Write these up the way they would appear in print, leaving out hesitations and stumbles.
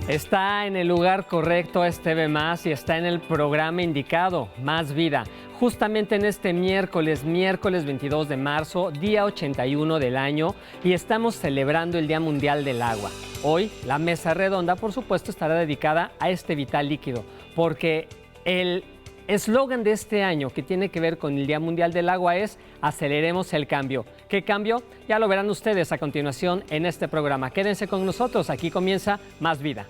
Está en el lugar correcto TV Más y está en el programa indicado, Más Vida. Justamente en este miércoles 22 de marzo, día 81 del año, y estamos celebrando el Día Mundial del Agua. Hoy, la mesa redonda, por supuesto, estará dedicada a este vital líquido, porque el eslogan de este año que tiene que ver con el Día Mundial del Agua es aceleremos el cambio. ¿Qué cambio? Ya lo verán ustedes a continuación en este programa. Quédense con nosotros, aquí comienza Más Vida.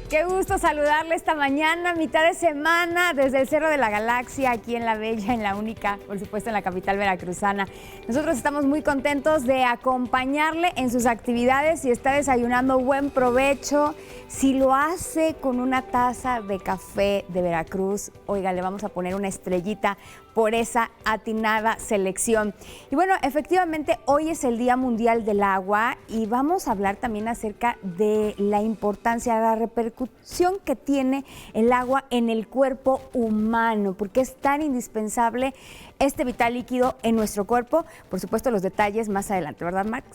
Qué gusto saludarle esta mañana, mitad de semana, desde el Cerro de la Galaxia, aquí en La Bella, en la única, por supuesto, en la capital veracruzana. Nosotros estamos muy contentos de acompañarle en sus actividades. Si está desayunando, buen provecho. Si lo hace con una taza de café de Veracruz, oiga, le vamos a poner una estrellita por esa atinada selección. Y bueno, efectivamente, hoy es el Día Mundial del Agua y vamos a hablar también acerca de la importancia, la repercusión que tiene el agua en el cuerpo humano, porque es tan indispensable este vital líquido en nuestro cuerpo. Por supuesto, los detalles más adelante, ¿verdad, Max?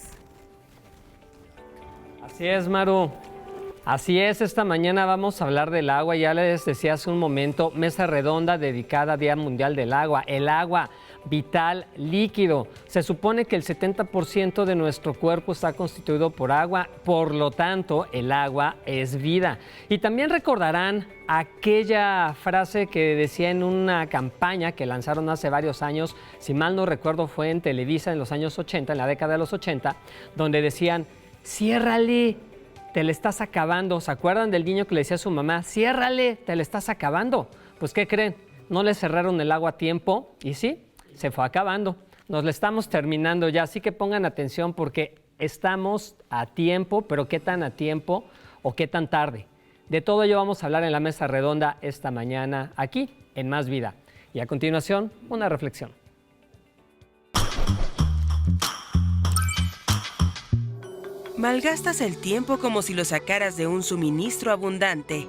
Así es, Maru. Así es, esta mañana vamos a hablar del agua. Ya les decía hace un momento, mesa redonda dedicada al Día Mundial del Agua. El agua, vital líquido. Se supone que el 70% de nuestro cuerpo está constituido por agua, por lo tanto, el agua es vida. Y también recordarán aquella frase que decía en una campaña que lanzaron hace varios años, si mal no recuerdo fue en Televisa en los años 80, en la década de los 80, donde decían, ciérrale, te le estás acabando. ¿Se acuerdan del niño que le decía a su mamá, ciérrale, te le estás acabando? Pues, ¿qué creen? No le cerraron el agua a tiempo y sí, se fue acabando. Nos le estamos terminando ya, así que pongan atención porque estamos a tiempo, pero ¿qué tan a tiempo o qué tan tarde? De todo ello vamos a hablar en la mesa redonda esta mañana aquí en Más Vida. Y a continuación, una reflexión. Malgastas el tiempo como si lo sacaras de un suministro abundante.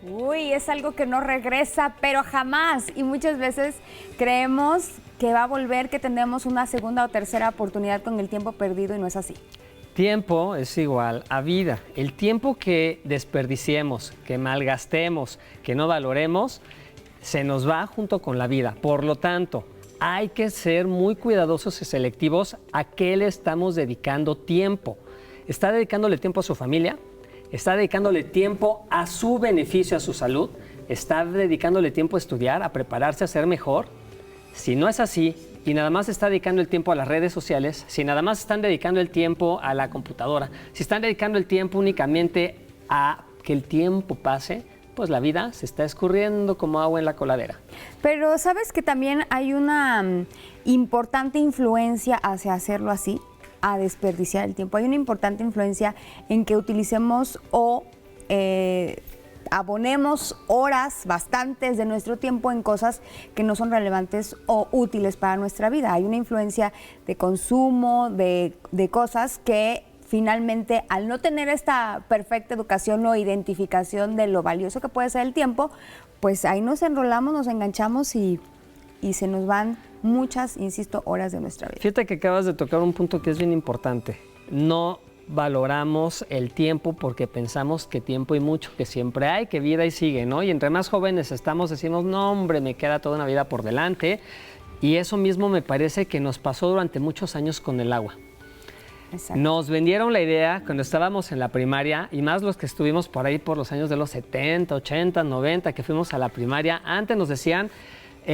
Uy, es algo que no regresa, pero jamás. Y muchas veces creemos que va a volver, que tendremos una segunda o tercera oportunidad con el tiempo perdido y no es así. Tiempo es igual a vida. El tiempo que desperdiciemos, que malgastemos, que no valoremos, se nos va junto con la vida. Por lo tanto, hay que ser muy cuidadosos y selectivos a qué le estamos dedicando tiempo. ¿Está dedicándole tiempo a su familia? ¿Está dedicándole tiempo a su beneficio, a su salud? ¿Está dedicándole tiempo a estudiar, a prepararse, a ser mejor? Si no es así, y nada más está dedicando el tiempo a las redes sociales, si nada más están dedicando el tiempo a la computadora, si están dedicando el tiempo únicamente a que el tiempo pase, pues la vida se está escurriendo como agua en la coladera. Pero ¿sabes que también hay una importante influencia hacia hacerlo así, a desperdiciar el tiempo? Hay una importante influencia en que utilicemos o abonemos horas bastantes de nuestro tiempo en cosas que no son relevantes o útiles para nuestra vida. Hay una influencia de consumo, de cosas que finalmente, al no tener esta perfecta educación o identificación de lo valioso que puede ser el tiempo, pues ahí nos enrolamos, nos enganchamos y se nos van muchas, insisto, horas de nuestra vida. Fíjate que acabas de tocar un punto que es bien importante. No valoramos el tiempo porque pensamos que tiempo hay mucho, que siempre hay, que vida y sigue, ¿no? Y entre más jóvenes estamos, decimos, no, hombre, me queda toda una vida por delante. Y eso mismo me parece que nos pasó durante muchos años con el agua. Exacto. Nos vendieron la idea cuando estábamos en la primaria, y más los que estuvimos por ahí por los años de los 70, 80, 90, que fuimos a la primaria. Antes nos decían,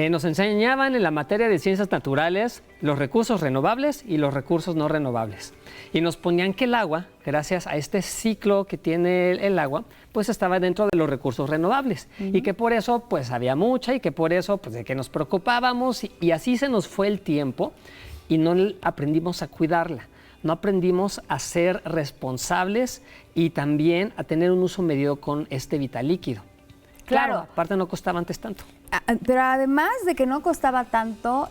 Nos enseñaban en la materia de ciencias naturales los recursos renovables y los recursos no renovables. Y nos ponían que el agua, gracias a este ciclo que tiene el agua, pues estaba dentro de los recursos renovables. Y que por eso pues había mucha y que por eso pues de que nos preocupábamos y así se nos fue el tiempo y no aprendimos a cuidarla. No aprendimos a ser responsables y también a tener un uso medido con este vital líquido. Claro, aparte no costaba antes tanto. Pero además de que no costaba tanto,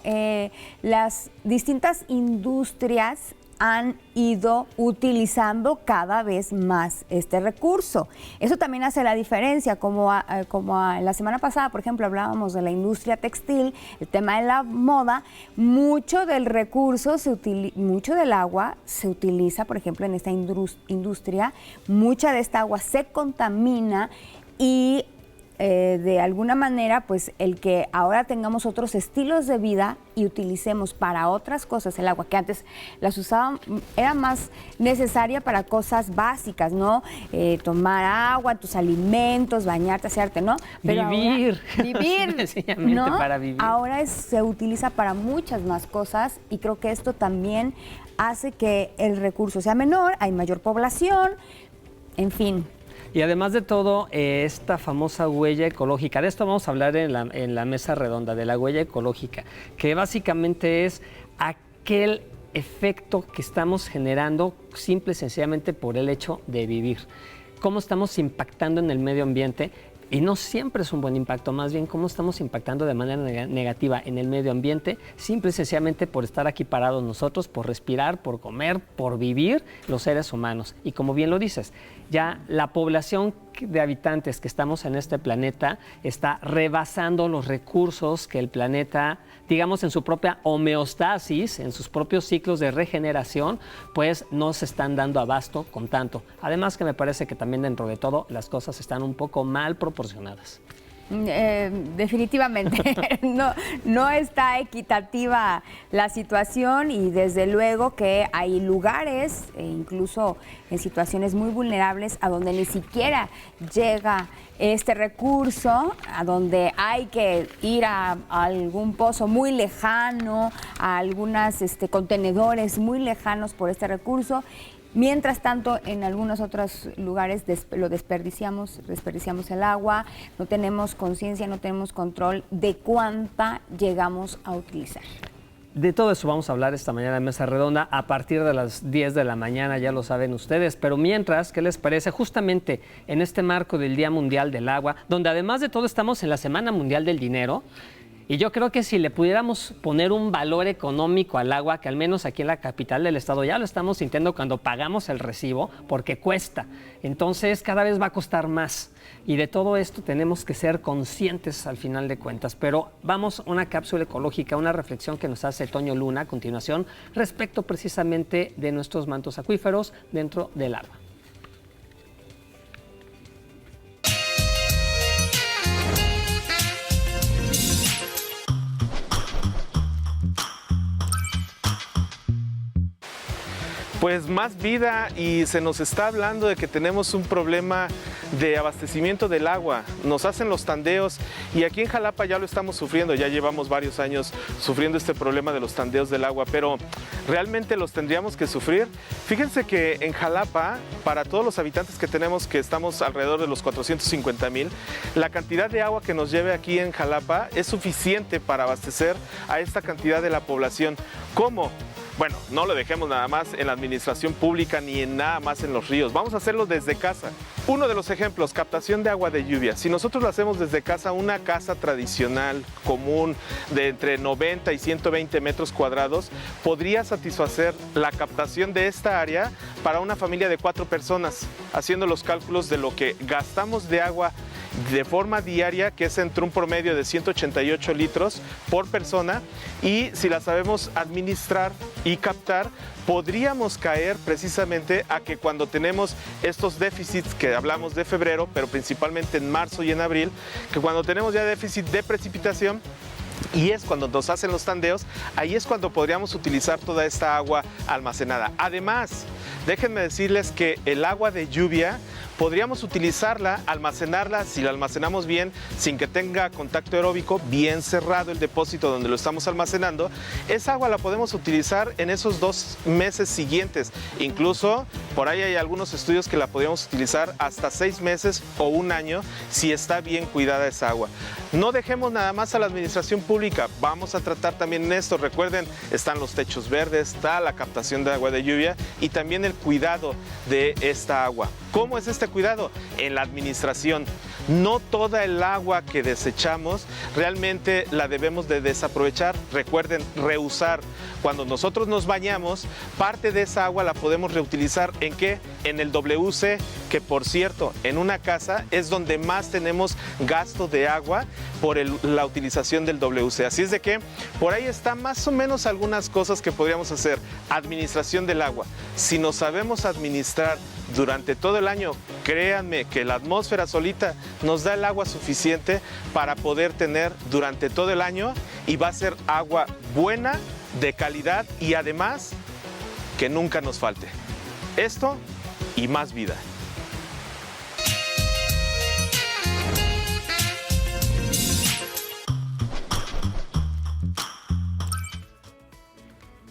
las distintas industrias han ido utilizando cada vez más este recurso. Eso también hace la diferencia, como la semana pasada, por ejemplo, hablábamos de la industria textil, el tema de la moda, mucho del recurso, mucho del agua se utiliza, por ejemplo, en esta industria, mucha de esta agua se contamina y de alguna manera, pues el que ahora tengamos otros estilos de vida y utilicemos para otras cosas el agua, que antes las usaban, era más necesaria para cosas básicas, ¿no? Tomar agua, tus alimentos, bañarte, hacerte, ¿no? Pero vivir. Vivir, ¿no? Para vivir. Ahora se utiliza para muchas más cosas y creo que esto también hace que el recurso sea menor, hay mayor población, en fin. Y además de todo, esta famosa huella ecológica, de esto vamos a hablar en la mesa redonda, de la huella ecológica, que básicamente es aquel efecto que estamos generando simple y sencillamente por el hecho de vivir. Cómo estamos impactando en el medio ambiente. Y no siempre es un buen impacto, más bien cómo estamos impactando de manera negativa en el medio ambiente, simple y sencillamente por estar aquí parados nosotros, por respirar, por comer, por vivir los seres humanos. Y como bien lo dices, ya la población de habitantes que estamos en este planeta está rebasando los recursos que el planeta, digamos en su propia homeostasis, en sus propios ciclos de regeneración, pues no se están dando abasto con tanto. Además que me parece que también dentro de todo las cosas están un poco mal proporcionadas. Definitivamente no está equitativa la situación y desde luego que hay lugares, incluso en situaciones muy vulnerables, a donde ni siquiera llega este recurso, a donde hay que ir a algún pozo muy lejano, a algunos contenedores muy lejanos por este recurso. Mientras tanto, en algunos otros lugares lo desperdiciamos el agua, no tenemos conciencia, no tenemos control de cuánta llegamos a utilizar. De todo eso vamos a hablar esta mañana en Mesa Redonda a partir de las 10 de la mañana, ya lo saben ustedes. Pero mientras, ¿qué les parece? Justamente en este marco del Día Mundial del Agua, donde además de todo estamos en la Semana Mundial del Dinero, y yo creo que si le pudiéramos poner un valor económico al agua, que al menos aquí en la capital del estado ya lo estamos sintiendo cuando pagamos el recibo, porque cuesta. Entonces cada vez va a costar más. Y de todo esto tenemos que ser conscientes al final de cuentas. Pero vamos a una cápsula ecológica, una reflexión que nos hace Toño Luna a continuación respecto precisamente de nuestros mantos acuíferos dentro del agua. Pues más vida y se nos está hablando de que tenemos un problema de abastecimiento del agua. Nos hacen los tandeos y aquí en Jalapa ya lo estamos sufriendo, ya llevamos varios años sufriendo este problema de los tandeos del agua, pero ¿realmente los tendríamos que sufrir? Fíjense que en Jalapa, para todos los habitantes que tenemos, que estamos alrededor de los 450,000, la cantidad de agua que nos lleve aquí en Jalapa es suficiente para abastecer a esta cantidad de la población. ¿Cómo? Bueno, no lo dejemos nada más en la administración pública ni en nada más en los ríos. Vamos a hacerlo desde casa. Uno de los ejemplos, captación de agua de lluvia. Si nosotros lo hacemos desde casa, una casa tradicional, común, de entre 90 y 120 metros cuadrados, podría satisfacer la captación de esta área para una familia de 4 personas, haciendo los cálculos de lo que gastamos de agua de forma diaria, que es entre un promedio de 188 litros por persona, y si la sabemos administrar y captar, podríamos caer precisamente a que cuando tenemos estos déficits que hablamos de febrero, pero principalmente en marzo y en abril, que cuando tenemos ya déficit de precipitación, y es cuando nos hacen los tandeos, ahí es cuando podríamos utilizar toda esta agua almacenada. Además, déjenme decirles que el agua de lluvia podríamos utilizarla, almacenarla, si la almacenamos bien, sin que tenga contacto aeróbico, bien cerrado el depósito donde lo estamos almacenando. Esa agua la podemos utilizar en esos 2 meses siguientes. Incluso por ahí hay algunos estudios que la podríamos utilizar hasta 6 meses o 1 año si está bien cuidada esa agua. No dejemos nada más a la administración pública, vamos a tratar también en esto. Recuerden, están los techos verdes, está la captación de agua de lluvia y también el cuidado de esta agua. ¿Cómo es este cuidado? En la administración. No toda el agua que desechamos realmente la debemos de desaprovechar. Recuerden, reusar. Cuando nosotros nos bañamos, parte de esa agua la podemos reutilizar. ¿En qué? En el WC, que por cierto, en una casa es donde más tenemos gasto de agua por la utilización del WC. Así es de que por ahí están más o menos algunas cosas que podríamos hacer. Administración del agua. Si nos sabemos administrar durante todo el año, créanme que la atmósfera solita nos da el agua suficiente para poder tener durante todo el año, y va a ser agua buena, de calidad y además que nunca nos falte. Esto y más vida.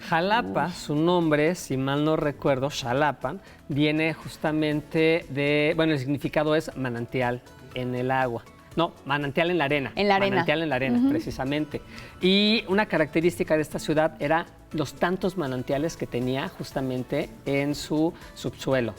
Jalapa, su nombre, si mal no recuerdo, Xalapan, viene justamente de, bueno, el significado es manantial en el agua. No, manantial en la arena. En la arena. Manantial en la arena, precisamente. Y una característica de esta ciudad era los tantos manantiales que tenía justamente en su subsuelo.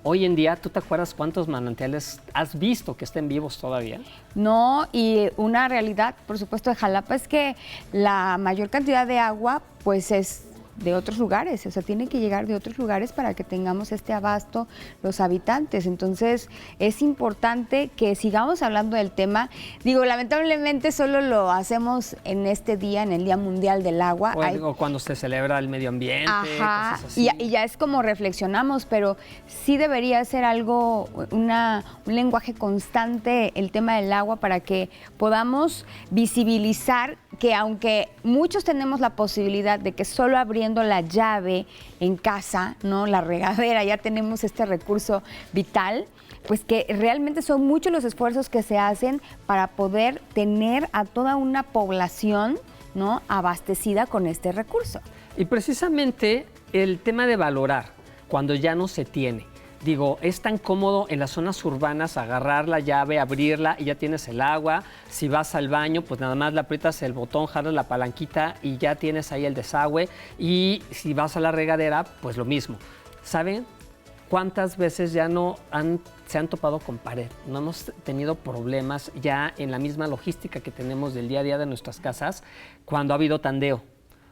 Hoy en día, ¿tú te acuerdas cuántos manantiales has visto que estén vivos todavía? No, y una realidad, por supuesto, de Jalapa es que la mayor cantidad de agua, pues es de otros lugares, o sea, tiene que llegar de otros lugares para que tengamos este abasto los habitantes. Entonces, es importante que sigamos hablando del tema. Digo, lamentablemente solo lo hacemos en este día, en el Día Mundial del Agua. O cuando se celebra el medio ambiente, ajá, cosas así. Y ya es como reflexionamos, pero sí debería ser algo, un lenguaje constante el tema del agua, para que podamos visibilizar que aunque muchos tenemos la posibilidad de que solo abriendo la llave en casa, ¿no?, la regadera, ya tenemos este recurso vital, pues que realmente son muchos los esfuerzos que se hacen para poder tener a toda una población, ¿no?, abastecida con este recurso. Y precisamente el tema de valorar cuando ya no se tiene. Digo, es tan cómodo en las zonas urbanas agarrar la llave, abrirla y ya tienes el agua. Si vas al baño, pues nada más le aprietas el botón, jalas la palanquita y ya tienes ahí el desagüe. Y si vas a la regadera, pues lo mismo. ¿Saben cuántas veces ya se han topado con pared? No hemos tenido problemas ya en la misma logística que tenemos del día a día de nuestras casas cuando ha habido tandeo,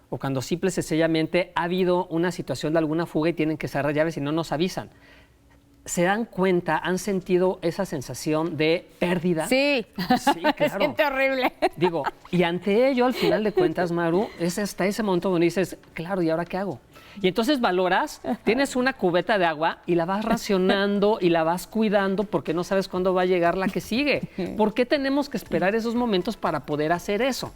o cuando simple y sencillamente ha habido una situación de alguna fuga y tienen que cerrar llaves y no nos avisan. ¿Se dan cuenta? ¿Han sentido esa sensación de pérdida? Sí, Sí, claro. Se siente horrible. Digo, y ante ello, al final de cuentas, Maru, es hasta ese momento donde dices, claro, ¿y ahora qué hago? Y entonces valoras, tienes una cubeta de agua y la vas racionando y la vas cuidando porque no sabes cuándo va a llegar la que sigue. ¿Por qué tenemos que esperar esos momentos para poder hacer eso?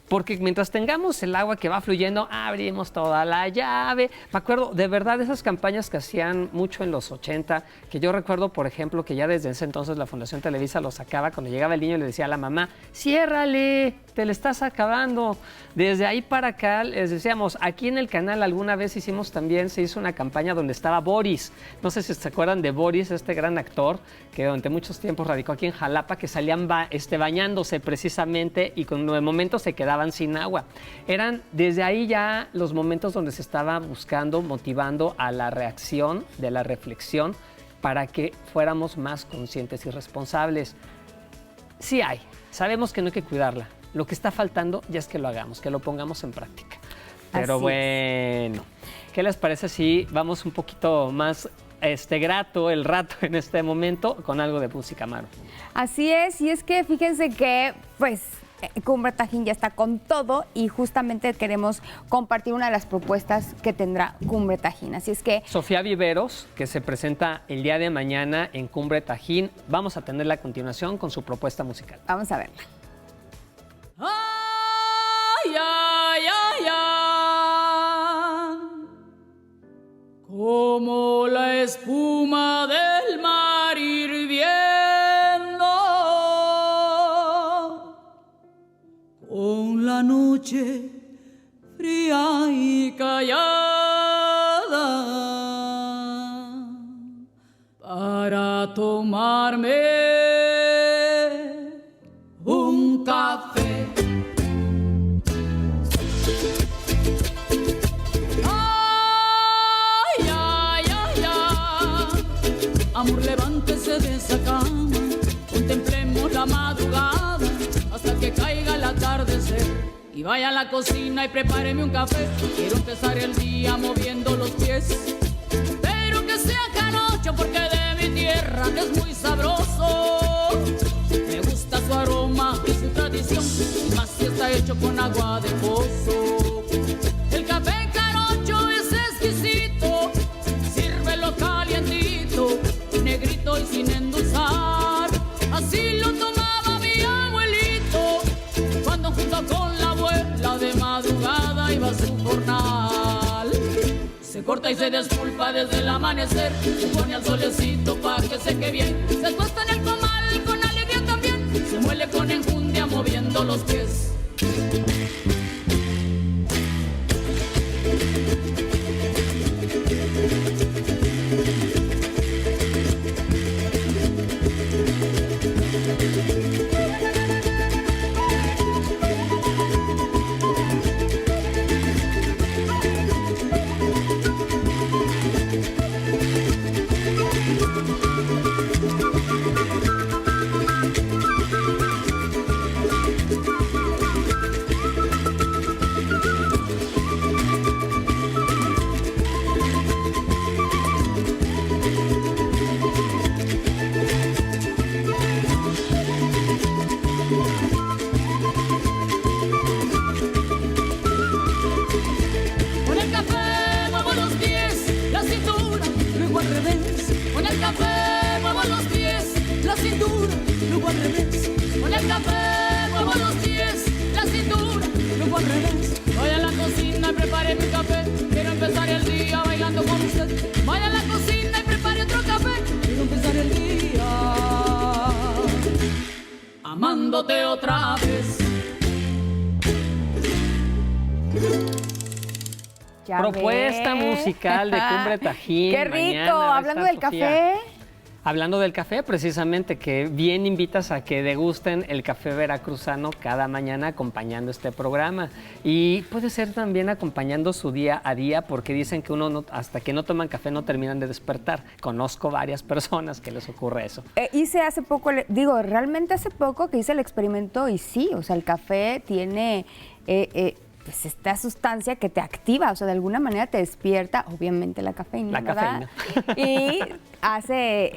Porque mientras tengamos el agua que va fluyendo, abrimos toda la llave. Me acuerdo, de verdad, de esas campañas que hacían mucho en los 80, que yo recuerdo, por ejemplo, que ya desde ese entonces la Fundación Televisa lo sacaba cuando llegaba el niño y le decía a la mamá, ciérrale, te le estás acabando. Desde ahí para acá les decíamos, aquí en el canal alguna vez se hizo una campaña donde estaba Boris. No sé si se acuerdan de Boris, este gran actor que durante muchos tiempos radicó aquí en Jalapa, que salían bañándose precisamente y con el momento se quedaban sin agua. Eran desde ahí ya los momentos donde se estaba buscando, motivando a la reacción, de la reflexión, para que fuéramos más conscientes y responsables. Sí hay, sabemos que no hay que cuidarla. Lo que está faltando ya es que lo hagamos, que lo pongamos en práctica. Pero Así bueno, ¿qué les parece si vamos un poquito más grato el rato en este momento con algo de música, Maru? Así es, y es que fíjense que, pues, Cumbre Tajín ya está con todo y justamente queremos compartir una de las propuestas que tendrá Cumbre Tajín. Así es que Sofía Viveros, que se presenta el día de mañana en Cumbre Tajín, vamos a tenerla a continuación con su propuesta musical. vamos a verla. Ay, ay, ay, ay, como la espuma del mar. para tomarme un café. Ay, ay, ay, ay. Amor, levántese de esa cama, contemplemos la madrugada hasta que caiga el atardecer. Y vaya a la cocina y prepáreme un café. Quiero empezar el día moviendo los pies, pero que sea canocho porque de mi tierra que es muy sabroso. Me gusta su aroma y su tradición, y más si está hecho con agua de pozo. El café canocho es exquisito, sírvelo calientito, negrito y sin endulzar. Así lo tomaba mi abuelito cuando junto con la abuela de madrugada iba a su jornal. Se corta y se despulpa desde el amanecer, se pone al solecito pa' que seque bien. Se tuesta en el comal con alegría también, se muele con enjundia moviendo los pies. Amándote otra vez. Ya Propuesta ves. musical de Cumbre Tajín. ¡Qué rico! Mañana va a Hablando estar del Sofía. café. Hablando del café, precisamente, que bien invitas a que degusten el café veracruzano cada mañana acompañando este programa. Y puede ser también acompañando su día a día, porque dicen que uno hasta que no toman café no terminan de despertar. Conozco varias personas que les ocurre eso. Hice hace poco, realmente hace poco que hice el experimento y sí, o sea, el café tiene pues esta sustancia que te activa, o sea, de alguna manera te despierta, obviamente la cafeína, ¿verdad? Y haces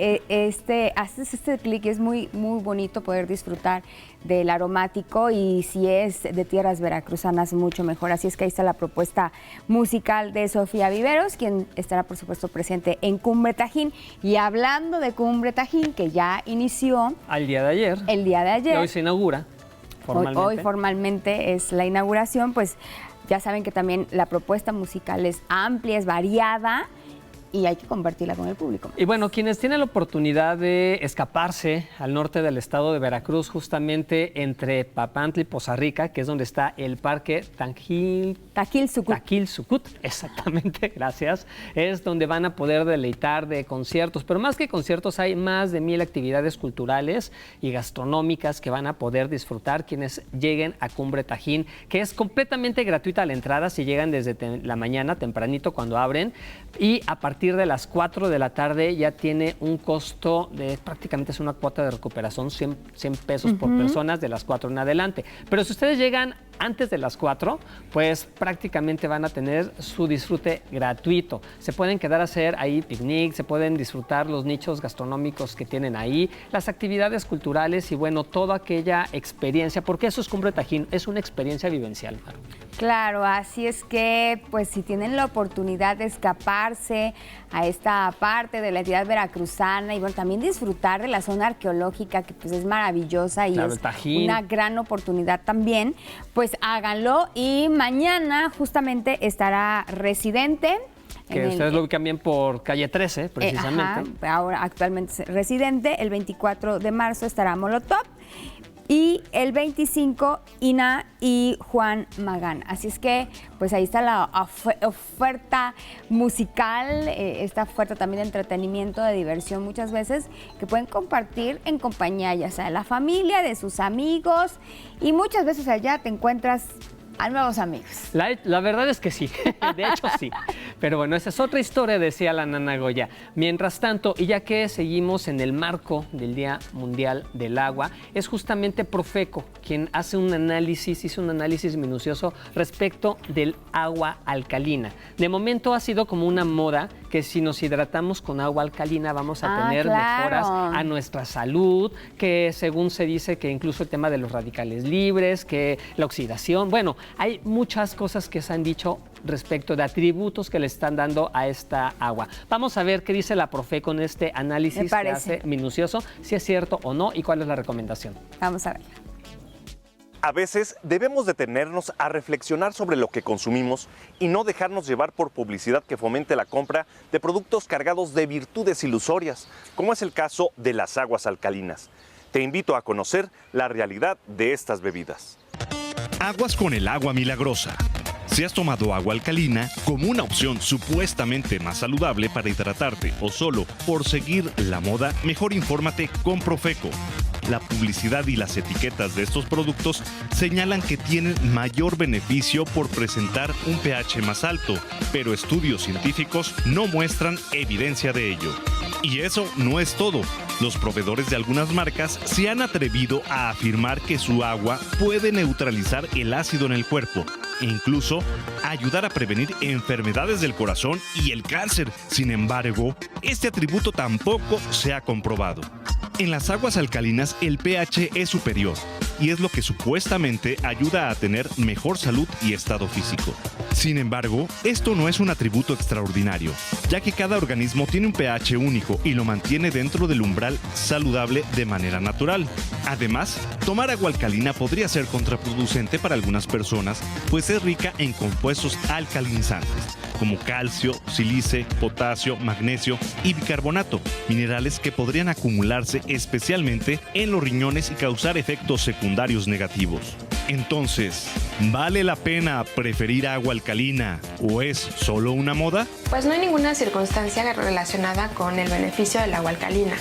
este clic y es muy, muy bonito poder disfrutar del aromático y si es de tierras veracruzanas, mucho mejor. Así es que ahí está la propuesta musical de Sofía Viveros, quien estará, por supuesto, presente en Cumbre Tajín. Y hablando de Cumbre Tajín, que ya inició Al día de ayer. el día de ayer. Y hoy se inaugura. Hoy formalmente es la inauguración, pues ya saben que también la propuesta musical es amplia, es variada y hay que compartirla con el público. Y bueno, quienes tienen la oportunidad de escaparse al norte del estado de Veracruz, justamente entre Papantla y Poza Rica, que es donde está el Parque Taquil-Sucut, exactamente, gracias, es donde van a poder deleitar de conciertos, pero más que conciertos hay más de 1,000 actividades culturales y gastronómicas que van a poder disfrutar quienes lleguen a Cumbre Tajín, que es completamente gratuita la entrada si llegan desde la mañana, tempranito cuando abren, y a partir de las 4 de la tarde ya tiene un costo de prácticamente es una cuota de recuperación, 100 pesos por personas de las 4 en adelante. Pero si ustedes llegan antes de las 4, pues prácticamente van a tener su disfrute gratuito. Se pueden quedar a hacer ahí picnic, se pueden disfrutar los nichos gastronómicos que tienen ahí, las actividades culturales y bueno, toda aquella experiencia, porque eso es Cumbre Tajín, es una experiencia vivencial, Maru. Claro, así es que pues si tienen la oportunidad de escaparse a esta parte de la entidad veracruzana y bueno, también disfrutar de la zona arqueológica que pues es maravillosa y claro, es una gran oportunidad también, pues háganlo y mañana justamente estará Residente. Que ustedes lo ubican bien por calle 13, precisamente. Ahora actualmente es Residente, el 24 de marzo estará Molotov. Y el 25, Ina y Juan Magán. Así es que, pues ahí está la oferta musical, esta oferta también de entretenimiento, de diversión muchas veces, que pueden compartir en compañía, ya sea de la familia, de sus amigos, y muchas veces allá te encuentras a nuevos amigos. La verdad es que sí, de hecho sí. Pero bueno, esa es otra historia, decía la nana Goya. Mientras tanto, y ya que seguimos en el marco del Día Mundial del Agua, es justamente Profeco quien hizo un análisis minucioso respecto del agua alcalina. De momento ha sido como una moda que si nos hidratamos con agua alcalina vamos a tener mejoras a nuestra salud, que según se dice que incluso el tema de los radicales libres, que la oxidación, bueno, hay muchas cosas que se han dicho respecto de atributos que le están dando a esta agua. Vamos a ver qué dice la Profeco en este análisis que hace minucioso, si es cierto o no y cuál es la recomendación. Vamos a ver. A veces debemos detenernos a reflexionar sobre lo que consumimos y no dejarnos llevar por publicidad que fomente la compra de productos cargados de virtudes ilusorias, como es el caso de las aguas alcalinas. Te invito a conocer la realidad de estas bebidas. Aguas con el agua milagrosa. Si has tomado agua alcalina como una opción supuestamente más saludable para hidratarte o solo por seguir la moda, mejor infórmate con Profeco. La publicidad y las etiquetas de estos productos señalan que tienen mayor beneficio por presentar un pH más alto, pero estudios científicos no muestran evidencia de ello. Y eso no es todo. Los proveedores de algunas marcas se han atrevido a afirmar que su agua puede neutralizar el ácido en el cuerpo e incluso ayudar a prevenir enfermedades del corazón y el cáncer. Sin embargo, este atributo tampoco se ha comprobado. En las aguas alcalinas el pH es superior y es lo que supuestamente ayuda a tener mejor salud y estado físico. Sin embargo, esto no es un atributo extraordinario, ya que cada organismo tiene un pH único y lo mantiene dentro del umbral saludable de manera natural. Además, tomar agua alcalina podría ser contraproducente para algunas personas, pues es rica en compuestos alcalinizantes, como calcio, sílice, potasio, magnesio y bicarbonato, minerales que podrían acumularse especialmente en los riñones y causar efectos secundarios negativos. Entonces, ¿vale la pena preferir agua alcalina o es solo una moda? Pues no hay ninguna circunstancia relacionada con el beneficio del agua alcalina.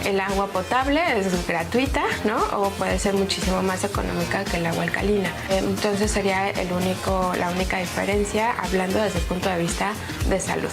El agua potable es gratuita, ¿no? O puede ser muchísimo más económica que el agua alcalina. Entonces sería la única diferencia hablando desde el punto de vista de salud.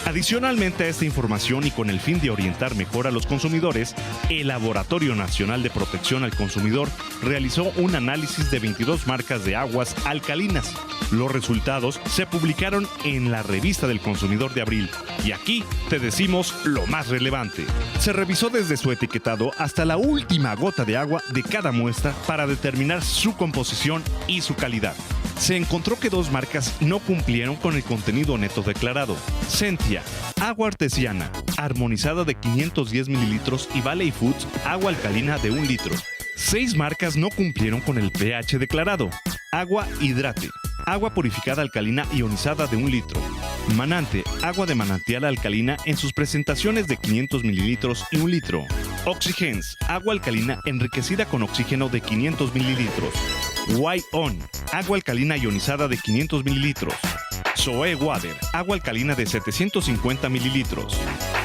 Adicionalmente a esta información y con el fin de orientar mejor a los consumidores, el Laboratorio Nacional de Protección al Consumidor realizó un análisis de 22 marcas de aguas alcalinas. Los resultados se publicaron en la Revista del Consumidor de abril y aquí te decimos lo más relevante. Se revisó desde su etiquetado hasta la última gota de agua de cada muestra para determinar su composición y su calidad. Se encontró que 2 marcas no cumplieron con el contenido neto declarado. Sentia, agua artesiana, armonizada de 510 mililitros y Valley Foods, agua alcalina de 1 litro. 6 marcas no cumplieron con el pH declarado. Agua Hidrate, agua purificada alcalina ionizada de 1 litro. Manante, agua de manantial alcalina en sus presentaciones de 500 mililitros y 1 litro. Oxygens, agua alcalina enriquecida con oxígeno de 500 mililitros. White On, agua alcalina ionizada de 500 mililitros. Zoe Water, agua alcalina de 750 mililitros.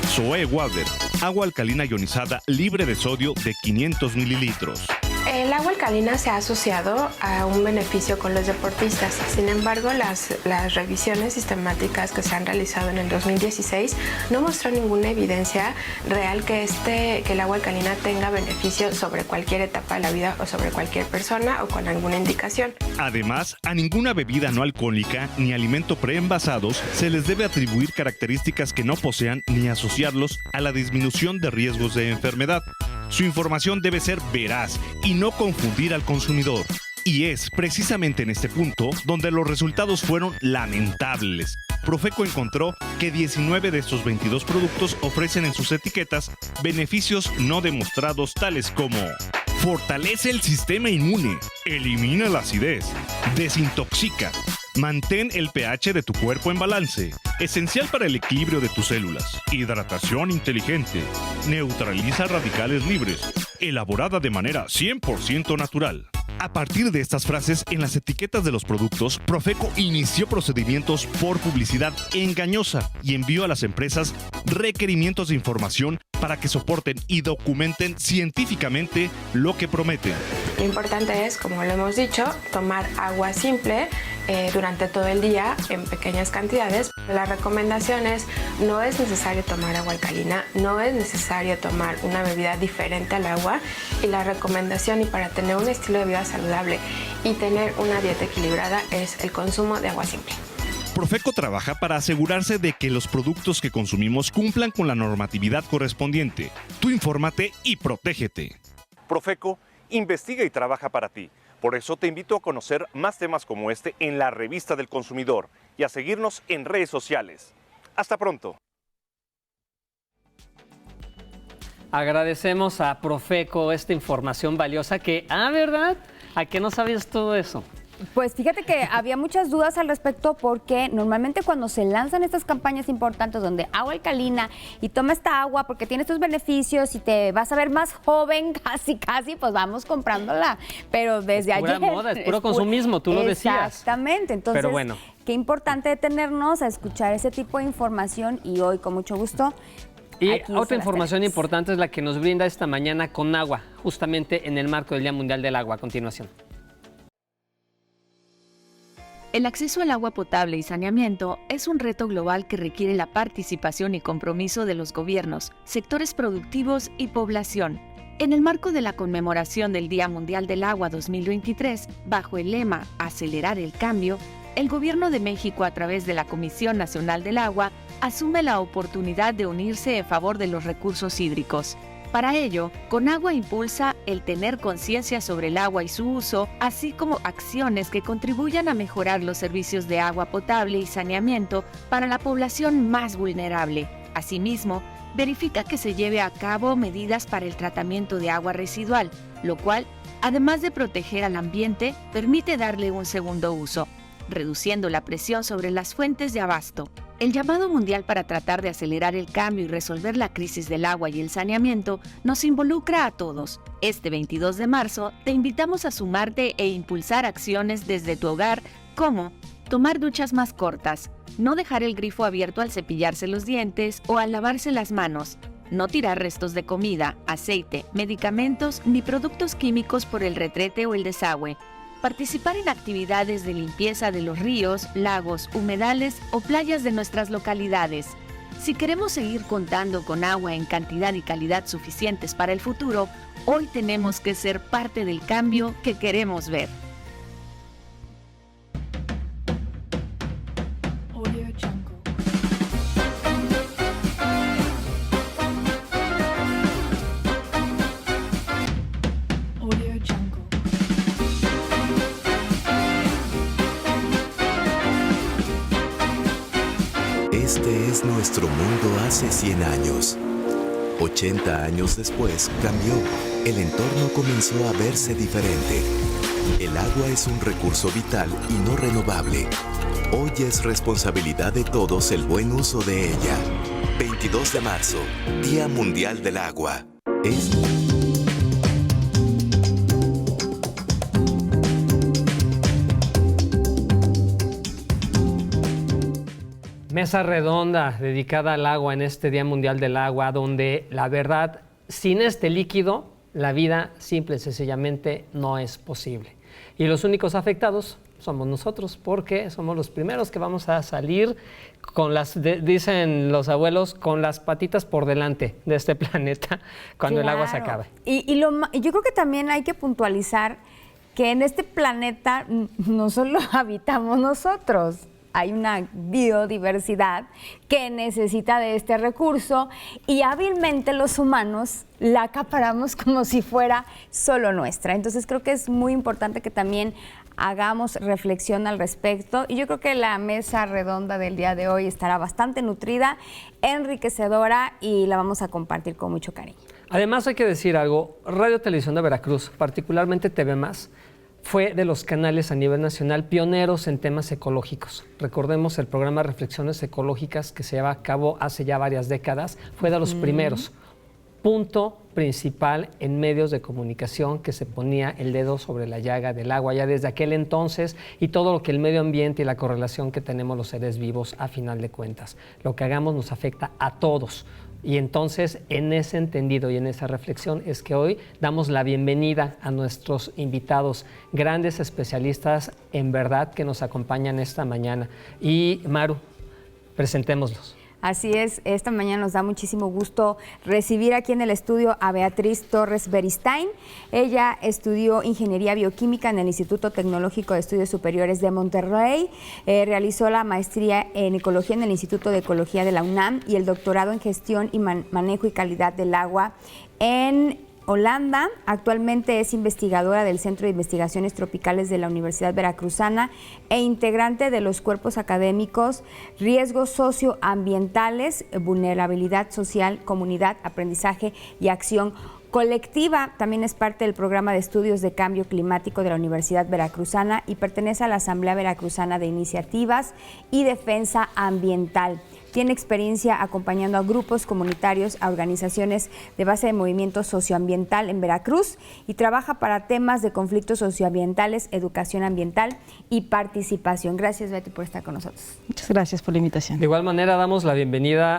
Zoe Water, agua alcalina ionizada libre de sodio de 500 mililitros. El agua alcalina se ha asociado a un beneficio con los deportistas. Sin embargo, las revisiones sistemáticas que se han realizado en el 2016 no mostró ninguna evidencia real que el agua alcalina tenga beneficio sobre cualquier etapa de la vida o sobre cualquier persona o con alguna indicación. Además, a ninguna bebida no alcohólica ni alimento preenvasados se les debe atribuir características que no posean ni asociarlos a la disminución de riesgos de enfermedad. Su información debe ser veraz y no confundir al consumidor. Y es precisamente en este punto donde los resultados fueron lamentables. Profeco encontró que 19 de estos 22 productos ofrecen en sus etiquetas beneficios no demostrados tales como: fortalece el sistema inmune, elimina la acidez, desintoxica, mantén el pH de tu cuerpo en balance, esencial para el equilibrio de tus células, hidratación inteligente, neutraliza radicales libres, elaborada de manera 100% natural. A partir de estas frases en las etiquetas de los productos, Profeco inició procedimientos por publicidad engañosa y envió a las empresas requerimientos de información para que soporten y documenten científicamente lo que prometen. Lo importante es, como lo hemos dicho, tomar agua simple durante todo el día en pequeñas cantidades. La recomendación es: no es necesario tomar agua alcalina, no es necesario tomar una bebida diferente al agua, y la recomendación, y para tener un estilo de vida saludable y tener una dieta equilibrada, es el consumo de agua simple. Profeco trabaja para asegurarse de que los productos que consumimos cumplan con la normatividad correspondiente. Tú infórmate y protégete. Profeco investiga y trabaja para ti. Por eso te invito a conocer más temas como este en la Revista del Consumidor y a seguirnos en redes sociales. Hasta pronto. Agradecemos a Profeco esta información valiosa que, ¿verdad? ¿A qué no sabías todo eso? Pues fíjate que había muchas dudas al respecto, porque normalmente cuando se lanzan estas campañas importantes donde agua alcalina y toma esta agua porque tiene estos beneficios y te vas a ver más joven, casi, pues vamos comprándola. Pero desde ayer... Es pura moda, es puro consumismo, tú lo decías. Exactamente, entonces pero bueno, qué importante detenernos a escuchar ese tipo de información, y hoy con mucho gusto... Y otra información importante es la que nos brinda esta mañana con agua, justamente en el marco del Día Mundial del Agua. A continuación. El acceso al agua potable y saneamiento es un reto global que requiere la participación y compromiso de los gobiernos, sectores productivos y población. En el marco de la conmemoración del Día Mundial del Agua 2023, bajo el lema Acelerar el Cambio, el Gobierno de México, a través de la Comisión Nacional del Agua, asume la oportunidad de unirse en favor de los recursos hídricos. Para ello, Conagua impulsa el tener conciencia sobre el agua y su uso, así como acciones que contribuyan a mejorar los servicios de agua potable y saneamiento para la población más vulnerable. Asimismo, verifica que se lleve a cabo medidas para el tratamiento de agua residual, lo cual, además de proteger al ambiente, permite darle un segundo uso, reduciendo la presión sobre las fuentes de abasto. El llamado mundial para tratar de acelerar el cambio y resolver la crisis del agua y el saneamiento nos involucra a todos. Este 22 de marzo te invitamos a sumarte e impulsar acciones desde tu hogar, como tomar duchas más cortas, no dejar el grifo abierto al cepillarse los dientes o al lavarse las manos, no tirar restos de comida, aceite, medicamentos ni productos químicos por el retrete o el desagüe, participar en actividades de limpieza de los ríos, lagos, humedales o playas de nuestras localidades. Si queremos seguir contando con agua en cantidad y calidad suficientes para el futuro, hoy tenemos que ser parte del cambio que queremos ver. Este es nuestro mundo hace 100 años. 80 años después cambió. El entorno comenzó a verse diferente. El agua es un recurso vital y no renovable. Hoy es responsabilidad de todos el buen uso de ella. 22 de marzo, Día Mundial del Agua. Mesa redonda dedicada al agua en este Día Mundial del Agua, donde la verdad, sin este líquido, la vida simple y sencillamente no es posible. Y los únicos afectados somos nosotros, porque somos los primeros que vamos a salir con dicen los abuelos, con las patitas por delante de este planeta cuando el agua se acabe. Y yo creo que también hay que puntualizar que en este planeta no solo habitamos nosotros. Hay una biodiversidad que necesita de este recurso y hábilmente los humanos la acaparamos como si fuera solo nuestra. Entonces creo que es muy importante que también hagamos reflexión al respecto, y yo creo que la mesa redonda del día de hoy estará bastante nutrida, enriquecedora, y la vamos a compartir con mucho cariño. Además hay que decir algo, Radio Televisión de Veracruz, particularmente TV+, fue de los canales a nivel nacional pioneros en temas ecológicos. Recordemos el programa Reflexiones Ecológicas que se lleva a cabo hace ya varias décadas, fue de los primeros. punto principal en medios de comunicación que se ponía el dedo sobre la llaga del agua ya desde aquel entonces y todo lo que el medio ambiente y la correlación que tenemos los seres vivos a final de cuentas. Lo que hagamos nos afecta a todos. Y entonces, en ese entendido y en esa reflexión es que hoy damos la bienvenida a nuestros invitados, grandes especialistas en verdad que nos acompañan esta mañana. Y Maru, presentémoslos. Así es, esta mañana nos da muchísimo gusto recibir aquí en el estudio a Beatriz Torres Beristain. Ella estudió Ingeniería Bioquímica en el Instituto Tecnológico de Estudios Superiores de Monterrey, realizó la maestría en Ecología en el Instituto de Ecología de la UNAM y el doctorado en Gestión y Manejo y Calidad del Agua en Holanda. Actualmente es investigadora del Centro de Investigaciones Tropicales de la Universidad Veracruzana e integrante de los cuerpos académicos Riesgos Socioambientales, Vulnerabilidad Social, Comunidad, Aprendizaje y Acción Colectiva. También es parte del programa de estudios de cambio climático de la Universidad Veracruzana y pertenece a la Asamblea Veracruzana de Iniciativas y Defensa Ambiental. Tiene experiencia acompañando a grupos comunitarios, a organizaciones de base de movimiento socioambiental en Veracruz y trabaja para temas de conflictos socioambientales, educación ambiental y participación. Gracias, Betty, por estar con nosotros. Muchas gracias por la invitación. De igual manera, damos la bienvenida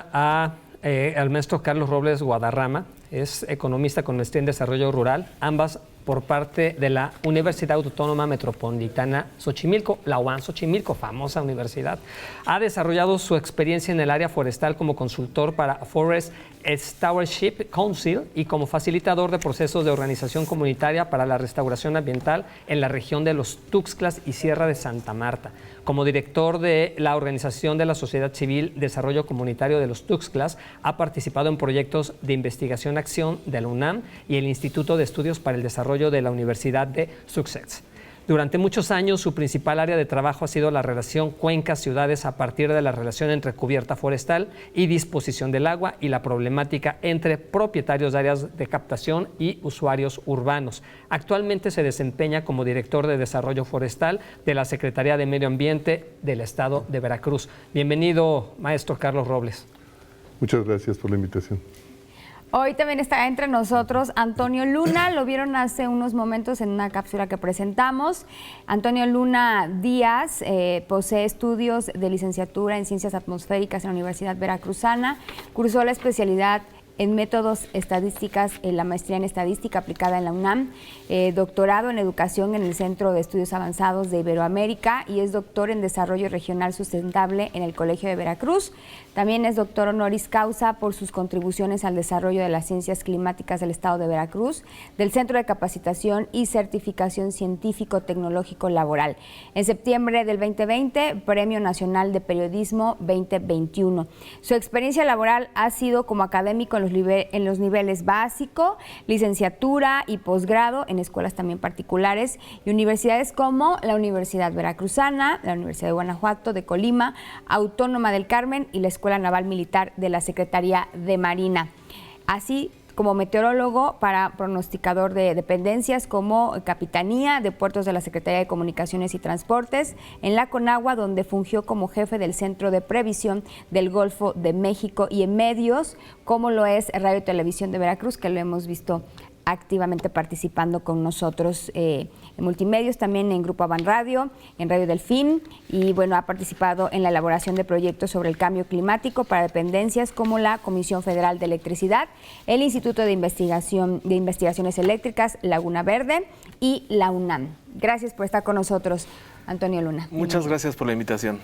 al maestro Carlos Robles Guadarrama. Es economista con maestría en desarrollo rural, ambas por parte de la Universidad Autónoma Metropolitana Xochimilco, la UAM Xochimilco, famosa universidad. Ha desarrollado su experiencia en el área forestal como consultor para Forest Stewardship Council y como facilitador de procesos de organización comunitaria para la restauración ambiental en la región de los Tuxtlas y Sierra de Santa Marta. Como director de la Organización de la Sociedad Civil Desarrollo Comunitario de los Tuxtlas, ha participado en proyectos de investigación-acción de la UNAM y el Instituto de Estudios para el Desarrollo de la Universidad de Sussex. Durante muchos años, su principal área de trabajo ha sido la relación cuencas-ciudades a partir de la relación entre cubierta forestal y disposición del agua y la problemática entre propietarios de áreas de captación y usuarios urbanos. Actualmente se desempeña como director de Desarrollo Forestal de la Secretaría de Medio Ambiente del Estado de Veracruz. Bienvenido, maestro Carlos Robles. Muchas gracias por la invitación. Hoy también está entre nosotros Antonio Luna, lo vieron hace unos momentos en una cápsula que presentamos. Antonio Luna Díaz posee estudios de licenciatura en Ciencias Atmosféricas en la Universidad Veracruzana, cursó la especialidad en métodos estadísticas, en la maestría en estadística aplicada en la UNAM, doctorado en educación en el Centro de Estudios Avanzados de Iberoamérica y es doctor en desarrollo regional sustentable en el Colegio de Veracruz. También es doctor honoris causa por sus contribuciones al desarrollo de las ciencias climáticas del Estado de Veracruz, del Centro de Capacitación y Certificación Científico-Tecnológico Laboral. En septiembre del 2020, Premio Nacional de Periodismo 2021. Su experiencia laboral ha sido como académico en los niveles básico, licenciatura y posgrado en escuelas también particulares y universidades como la Universidad Veracruzana, la Universidad de Guanajuato, de Colima, Autónoma del Carmen y la Escuela Naval Militar de la Secretaría de Marina. Así como meteorólogo para pronosticador de dependencias como Capitanía de Puertos de la Secretaría de Comunicaciones y Transportes, en la Conagua, donde fungió como jefe del Centro de Previsión del Golfo de México y en medios, como lo es Radio y Televisión de Veracruz, que lo hemos visto activamente participando con nosotros en multimedios, también en Grupo Avan Radio, en Radio Delfín, y bueno, ha participado en la elaboración de proyectos sobre el cambio climático para dependencias como la Comisión Federal de Electricidad, el Instituto de Investigaciones Eléctricas, Laguna Verde y la UNAM. Gracias por estar con nosotros, Antonio Luna. Muchas gracias por la invitación.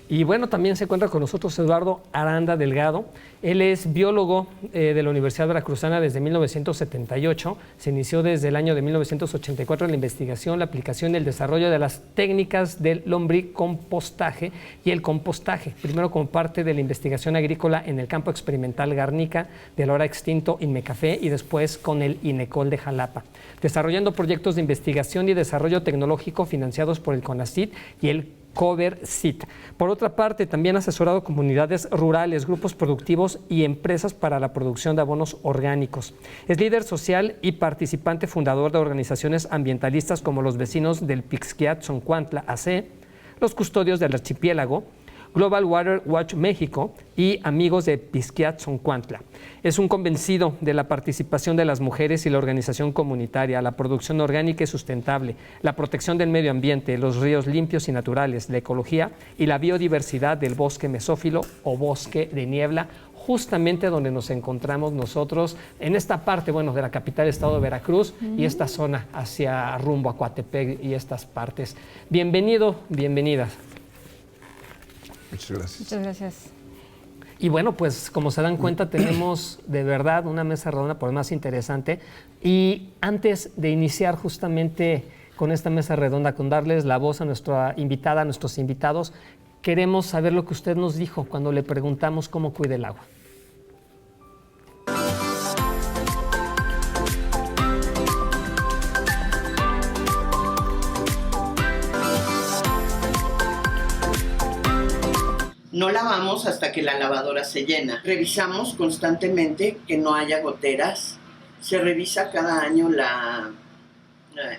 Y bueno, también se encuentra con nosotros Eduardo Aranda Delgado. Él es biólogo de la Universidad Veracruzana desde 1978. Se inició desde el año de 1984 en la investigación, la aplicación y el desarrollo de las técnicas del lombricompostaje y el compostaje. Primero como parte de la investigación agrícola en el campo experimental Garnica del ahora extinto Inmecafé y después con el INECOL de Jalapa. Desarrollando proyectos de investigación y desarrollo tecnológico financiados por el CONACYT y el COVERCIT. Por otra parte, también ha asesorado comunidades rurales, grupos productivos y empresas para la producción de abonos orgánicos. Es líder social y participante fundador de organizaciones ambientalistas como los vecinos del Pixquiat Zoncuantla AC, los custodios del archipiélago, Global Water Watch México y amigos de Pisquiatzoncuantla. Es un convencido de la participación de las mujeres y la organización comunitaria, la producción orgánica y sustentable, la protección del medio ambiente, los ríos limpios y naturales, la ecología y la biodiversidad del bosque mesófilo o bosque de niebla, justamente donde nos encontramos nosotros, en esta parte, bueno, de la capital del estado de Veracruz y esta zona hacia rumbo a Coatepec y estas partes. Bienvenido, bienvenidas. Muchas gracias. Muchas gracias. Y bueno, pues como se dan cuenta, tenemos de verdad una mesa redonda por demás interesante. Y antes de iniciar justamente con esta mesa redonda, con darles la voz a nuestra invitada, a nuestros invitados, queremos saber lo que usted nos dijo cuando le preguntamos cómo cuida el agua. No lavamos hasta que la lavadora se llena. Revisamos constantemente que no haya goteras. Se revisa cada año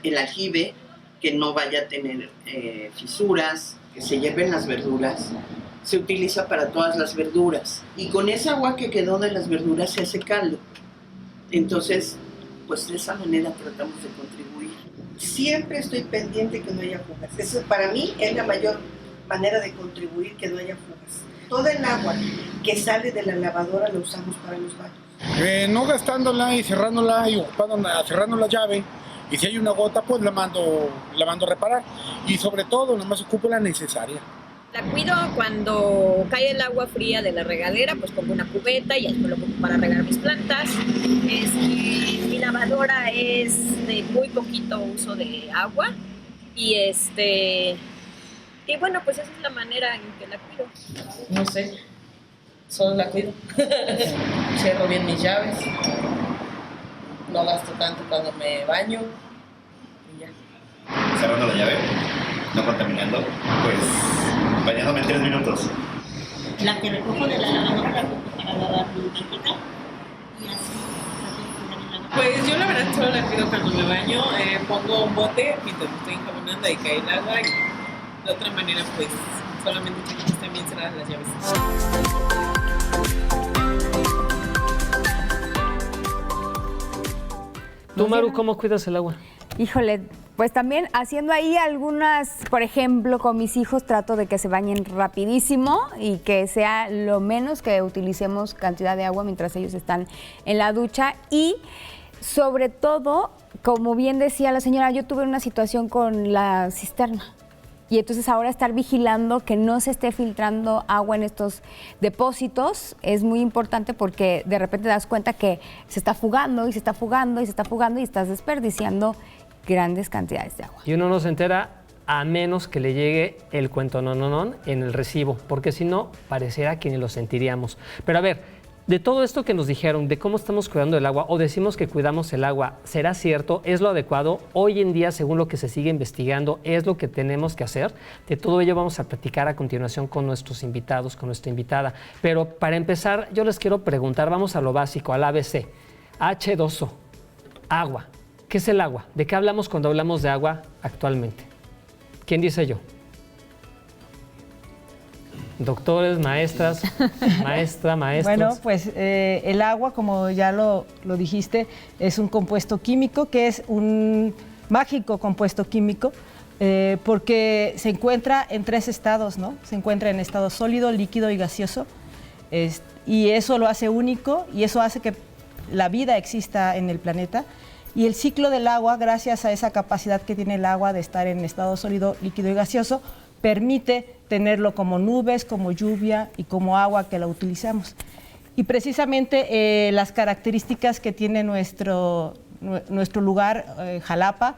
el aljibe, que no vaya a tener fisuras, que se hierven las verduras. Se utiliza para todas las verduras. Y con esa agua que quedó de las verduras se hace caldo. Entonces, pues de esa manera tratamos de contribuir. Siempre estoy pendiente que no haya fugas. Eso para mí es la mayor manera de contribuir, que no haya fugas. Toda el agua que sale de la lavadora la usamos para los baños. No gastándola y cerrándola y cerrando la llave, y si hay una gota pues la mando a reparar, y sobre todo nomás ocupo la necesaria. La cuido cuando cae el agua fría de la regadera, pues pongo una cubeta y después lo ocupo para regar mis plantas. Mi lavadora es de muy poquito uso de agua y bueno, pues esa es la manera en que la cuido. No sé, solo la cuido. Cierro bien mis llaves, no gasto tanto cuando me baño y ya. Cerrando la llave, no contaminando, pues bañándome en 3 minutos. La que recojo de la lavadora la recojo para lavar mi manteca y así. Pues yo la verdad solo la cuido cuando me baño, pongo un bote mientras me estoy enjabonando y cae el agua y de otra manera, pues, solamente que estén bien cerradas las llaves. Tú, Maru, ¿cómo cuidas el agua? Híjole, pues también haciendo ahí algunas, por ejemplo, con mis hijos trato de que se bañen rapidísimo y que sea lo menos que utilicemos cantidad de agua mientras ellos están en la ducha. Y sobre todo, como bien decía la señora, yo tuve una situación con la cisterna. Y entonces ahora estar vigilando que no se esté filtrando agua en estos depósitos es muy importante, porque de repente te das cuenta que se está fugando y se está fugando y se está fugando y estás desperdiciando grandes cantidades de agua. Y uno no se entera a menos que le llegue el cuento no en el recibo, porque si no, pareciera que ni lo sentiríamos. Pero a ver, de todo esto que nos dijeron, de cómo estamos cuidando el agua o decimos que cuidamos el agua, ¿será cierto? ¿Es lo adecuado? Hoy en día, según lo que se sigue investigando, ¿es lo que tenemos que hacer? De todo ello vamos a platicar a continuación con nuestros invitados, con nuestra invitada. Pero para empezar, yo les quiero preguntar, vamos a lo básico, al ABC. H2O, agua. ¿Qué es el agua? ¿De qué hablamos cuando hablamos de agua actualmente? ¿Quién dice yo? Doctores, maestras, maestros. Bueno, pues el agua, como ya lo dijiste, es un compuesto químico, que es un mágico compuesto químico, porque se encuentra en 3 estados, ¿no? Se encuentra en estado sólido, líquido y gaseoso, y eso lo hace único, y eso hace que la vida exista en el planeta. Y el ciclo del agua, gracias a esa capacidad que tiene el agua de estar en estado sólido, líquido y gaseoso, permite tenerlo como nubes, como lluvia y como agua que la utilizamos. Y precisamente las características que tiene nuestro lugar, Jalapa,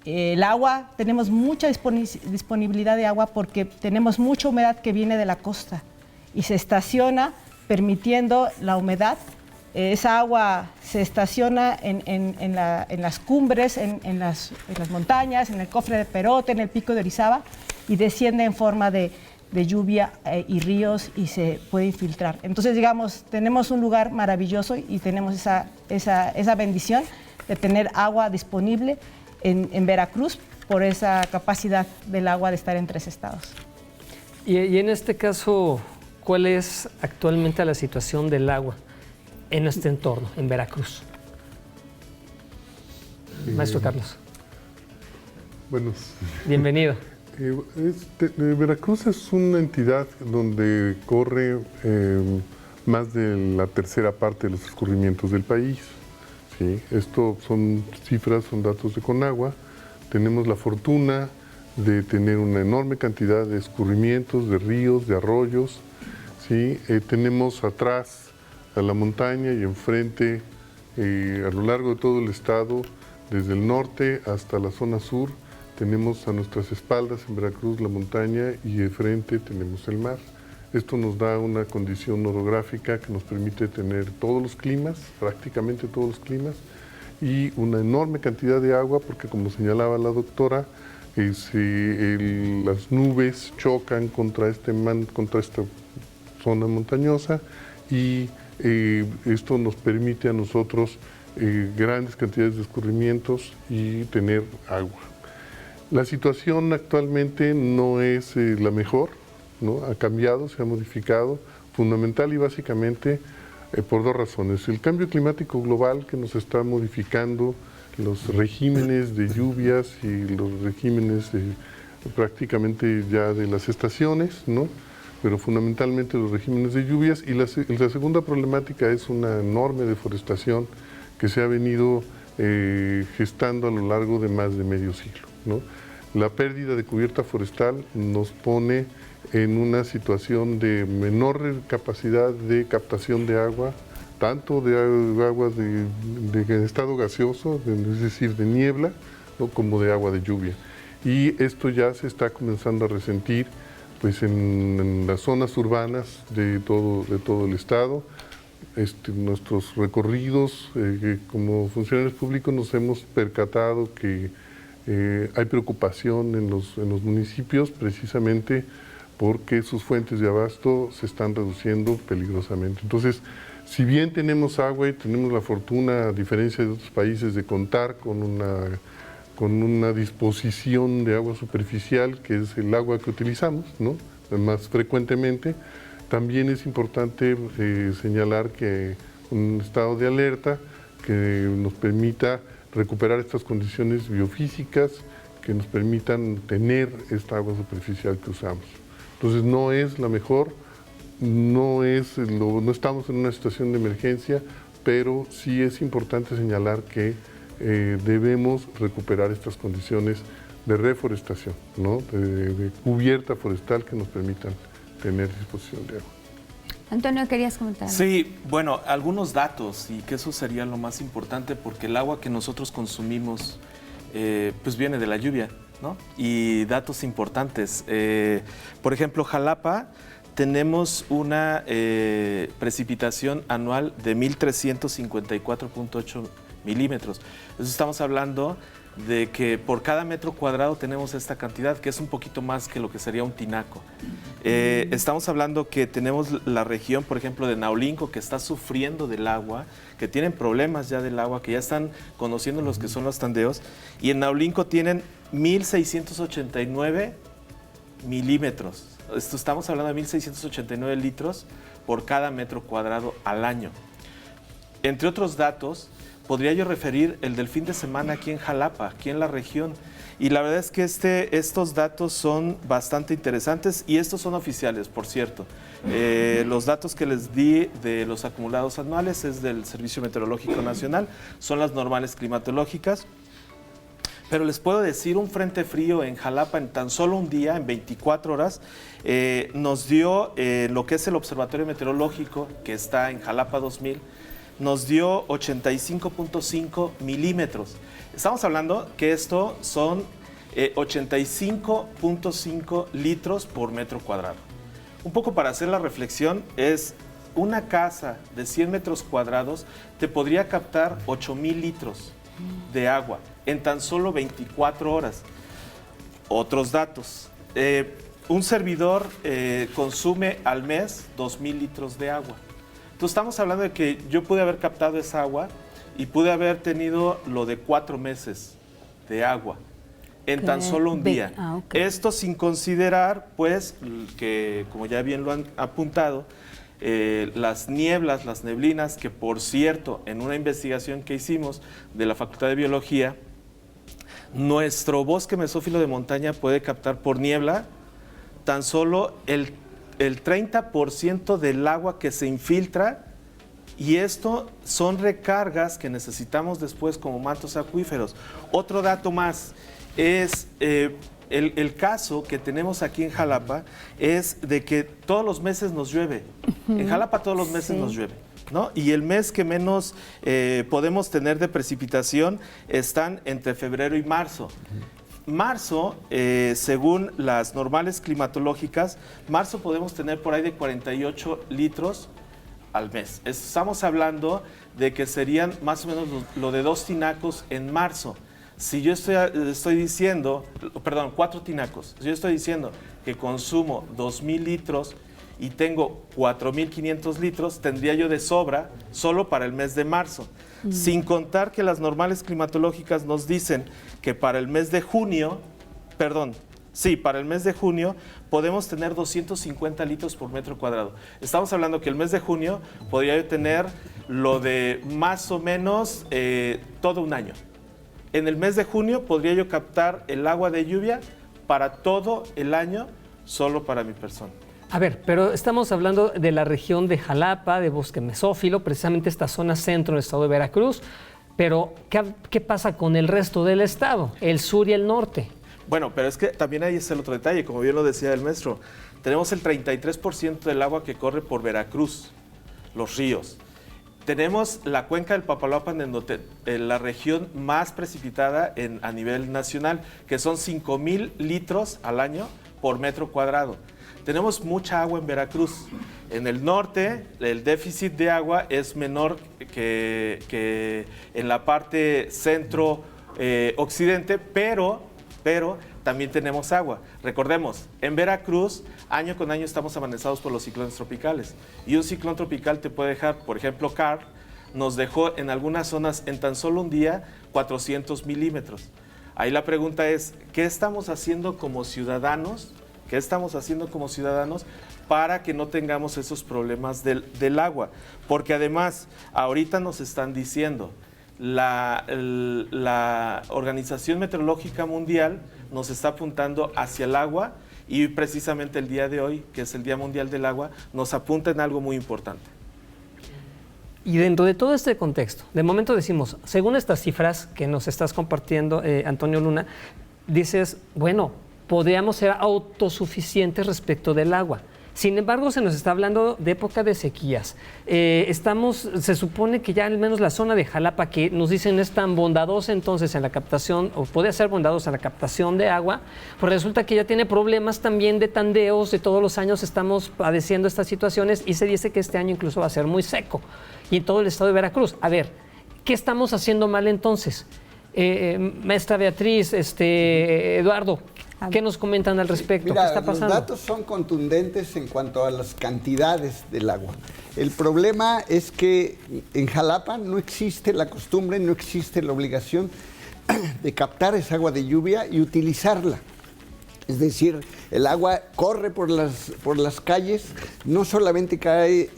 el agua, tenemos mucha disponibilidad de agua porque tenemos mucha humedad que viene de la costa y se estaciona permitiendo la humedad. Esa agua se estaciona en las cumbres, en las montañas, en el cofre de Perote, en el pico de Orizaba, y desciende en forma de lluvia y ríos y se puede infiltrar. Entonces, digamos, tenemos un lugar maravilloso y tenemos esa bendición de tener agua disponible en Veracruz por esa capacidad del agua de estar en 3 estados. Y en este caso, ¿cuál es actualmente la situación del agua en este entorno, en Veracruz? Maestro Carlos. Buenos. Bienvenido. Veracruz es una entidad donde corre más de la tercera parte de los escurrimientos del país. ¿Sí? Esto son cifras, son datos de Conagua. Tenemos la fortuna de tener una enorme cantidad de escurrimientos, de ríos, de arroyos. ¿Sí? Tenemos atrás a la montaña y enfrente, a lo largo de todo el estado, desde el norte hasta la zona sur, tenemos a nuestras espaldas en Veracruz la montaña y de frente tenemos el mar. Esto nos da una condición orográfica que nos permite tener todos los climas, prácticamente todos los climas, y una enorme cantidad de agua, porque como señalaba la doctora, las nubes chocan contra esta zona montañosa y esto nos permite a nosotros grandes cantidades de escurrimientos y tener agua. La situación actualmente no es la mejor, ¿no? Ha cambiado, se ha modificado, fundamental y básicamente por dos razones. El cambio climático global que nos está modificando los regímenes de lluvias y los regímenes prácticamente ya de las estaciones, ¿no? Pero fundamentalmente los regímenes de lluvias. Y la segunda problemática es una enorme deforestación que se ha venido gestando a lo largo de más de medio siglo, ¿no? La pérdida de cubierta forestal nos pone en una situación de menor capacidad de captación de agua, tanto de agua de estado gaseoso, es decir, de niebla, ¿no? Como de agua de lluvia. Y esto ya se está comenzando a resentir pues, en las zonas urbanas de todo el estado. Nuestros recorridos como funcionarios públicos nos hemos percatado que hay preocupación en los municipios precisamente porque sus fuentes de abasto se están reduciendo peligrosamente. Entonces, si bien tenemos agua y tenemos la fortuna, a diferencia de otros países, de contar con una disposición de agua superficial, que es el agua que utilizamos, ¿no? Más frecuentemente, también es importante señalar que un estado de alerta que nos permita recuperar estas condiciones biofísicas que nos permitan tener esta agua superficial que usamos. Entonces no es la mejor, no estamos en una situación de emergencia, pero sí es importante señalar que debemos recuperar estas condiciones de reforestación, ¿no? de cubierta forestal que nos permitan tener disposición de agua. Antonio, ¿querías comentar? Sí, bueno, algunos datos y que eso sería lo más importante porque el agua que nosotros consumimos pues viene de la lluvia, ¿no? Y datos importantes. Por ejemplo, Jalapa tenemos una precipitación anual de 1.354.8 milímetros. Entonces estamos hablando de que por cada metro cuadrado tenemos esta cantidad, que es un poquito más que lo que sería un tinaco. Estamos hablando que tenemos la región, por ejemplo, de Naulinco, que está sufriendo del agua, que tienen problemas ya del agua, que ya están conociendo los que son los tandeos, y en Naulinco tienen 1.689 milímetros. Estamos hablando de 1.689 litros por cada metro cuadrado al año. Entre otros datos, podría yo referir el del fin de semana aquí en Jalapa, aquí en la región. Y la verdad es que estos datos son bastante interesantes y estos son oficiales, por cierto. Los datos que les di de los acumulados anuales es del Servicio Meteorológico Nacional, son las normales climatológicas. Pero les puedo decir, un frente frío en Jalapa en tan solo un día, en 24 horas, nos dio lo que es el Observatorio Meteorológico, que está en Jalapa 2000, nos dio 85.5 milímetros. Estamos hablando que esto son 85.5 litros por metro cuadrado. Un poco para hacer la reflexión, es una casa de 100 metros cuadrados te podría captar 8,000 litros de agua en tan solo 24 horas. Otros datos. Un servidor consume al mes 2,000 litros de agua. Entonces estamos hablando de que yo pude haber captado esa agua y pude haber tenido lo de 4 meses de agua. en tan solo un día. Okay. Esto sin considerar, pues, que como ya bien lo han apuntado, las nieblas, las neblinas, que por cierto, en una investigación que hicimos de la Facultad de Biología, nuestro bosque mesófilo de montaña puede captar por niebla tan solo el 30% del agua que se infiltra, y esto son recargas que necesitamos después como mantos acuíferos. Otro dato más es el caso que tenemos aquí en Jalapa, es de que todos los meses nos llueve. En Jalapa todos los meses nos llueve, ¿no? Y el mes que menos podemos tener de precipitación están entre febrero y marzo. Marzo, según las normales climatológicas, marzo podemos tener por ahí de 48 litros al mes. Estamos hablando de que serían más o menos lo de 2 tinacos en marzo. Si yo estoy diciendo, perdón, 4 tinacos, si yo estoy diciendo que consumo 2,000 litros y tengo 4,500 litros, tendría yo de sobra solo para el mes de marzo. Sin contar que las normales climatológicas nos dicen que para el mes de junio, para el mes de junio podemos tener 250 litros por metro cuadrado. Estamos hablando que el mes de junio podría yo tener lo de más o menos todo un año. En el mes de junio podría yo captar el agua de lluvia para todo el año solo para mi persona. A ver, pero estamos hablando de la región de Jalapa, de bosque mesófilo, precisamente esta zona centro del estado de Veracruz, pero ¿qué pasa con el resto del estado, el sur y el norte? Bueno, pero es que también ahí es el otro detalle, como bien lo decía el maestro, tenemos el 33% del agua que corre por Veracruz, los ríos. Tenemos la cuenca del Papaloapan, en la región más precipitada a nivel nacional, que son 5,000 litros al año por metro cuadrado. Tenemos mucha agua en Veracruz. En el norte, el déficit de agua es menor que en la parte centro-occidente, pero también tenemos agua. Recordemos, en Veracruz, año con año estamos amenazados por los ciclones tropicales. Y un ciclón tropical te puede dejar, por ejemplo, Carl nos dejó en algunas zonas en tan solo un día 400 milímetros. Ahí la pregunta es, ¿qué estamos haciendo como ciudadanos? ¿Qué estamos haciendo como ciudadanos para que no tengamos esos problemas del agua? Porque además, ahorita nos están diciendo, la Organización Meteorológica Mundial nos está apuntando hacia el agua, y precisamente el día de hoy, que es el Día Mundial del Agua, nos apunta en algo muy importante. Y dentro de todo este contexto, de momento decimos, según estas cifras que nos estás compartiendo, Antonio Luna, dices, bueno, podríamos ser autosuficientes respecto del agua. Sin embargo, se nos está hablando de época de sequías. Se supone que ya al menos la zona de Jalapa, que nos dicen es tan bondadosa entonces en la captación, o puede ser bondadosa en la captación de agua, pues resulta que ya tiene problemas también de tandeos. De todos los años estamos padeciendo estas situaciones, y se dice que este año incluso va a ser muy seco, y en todo el estado de Veracruz. A ver, ¿qué estamos haciendo mal entonces? Maestra Beatriz, Eduardo, ¿qué nos comentan al respecto? Mira, ¿qué está pasando? Los datos son contundentes en cuanto a las cantidades del agua. El problema es que en Jalapa no existe la costumbre, no existe la obligación de captar esa agua de lluvia y utilizarla. Es decir, el agua corre por las calles, no solamente cae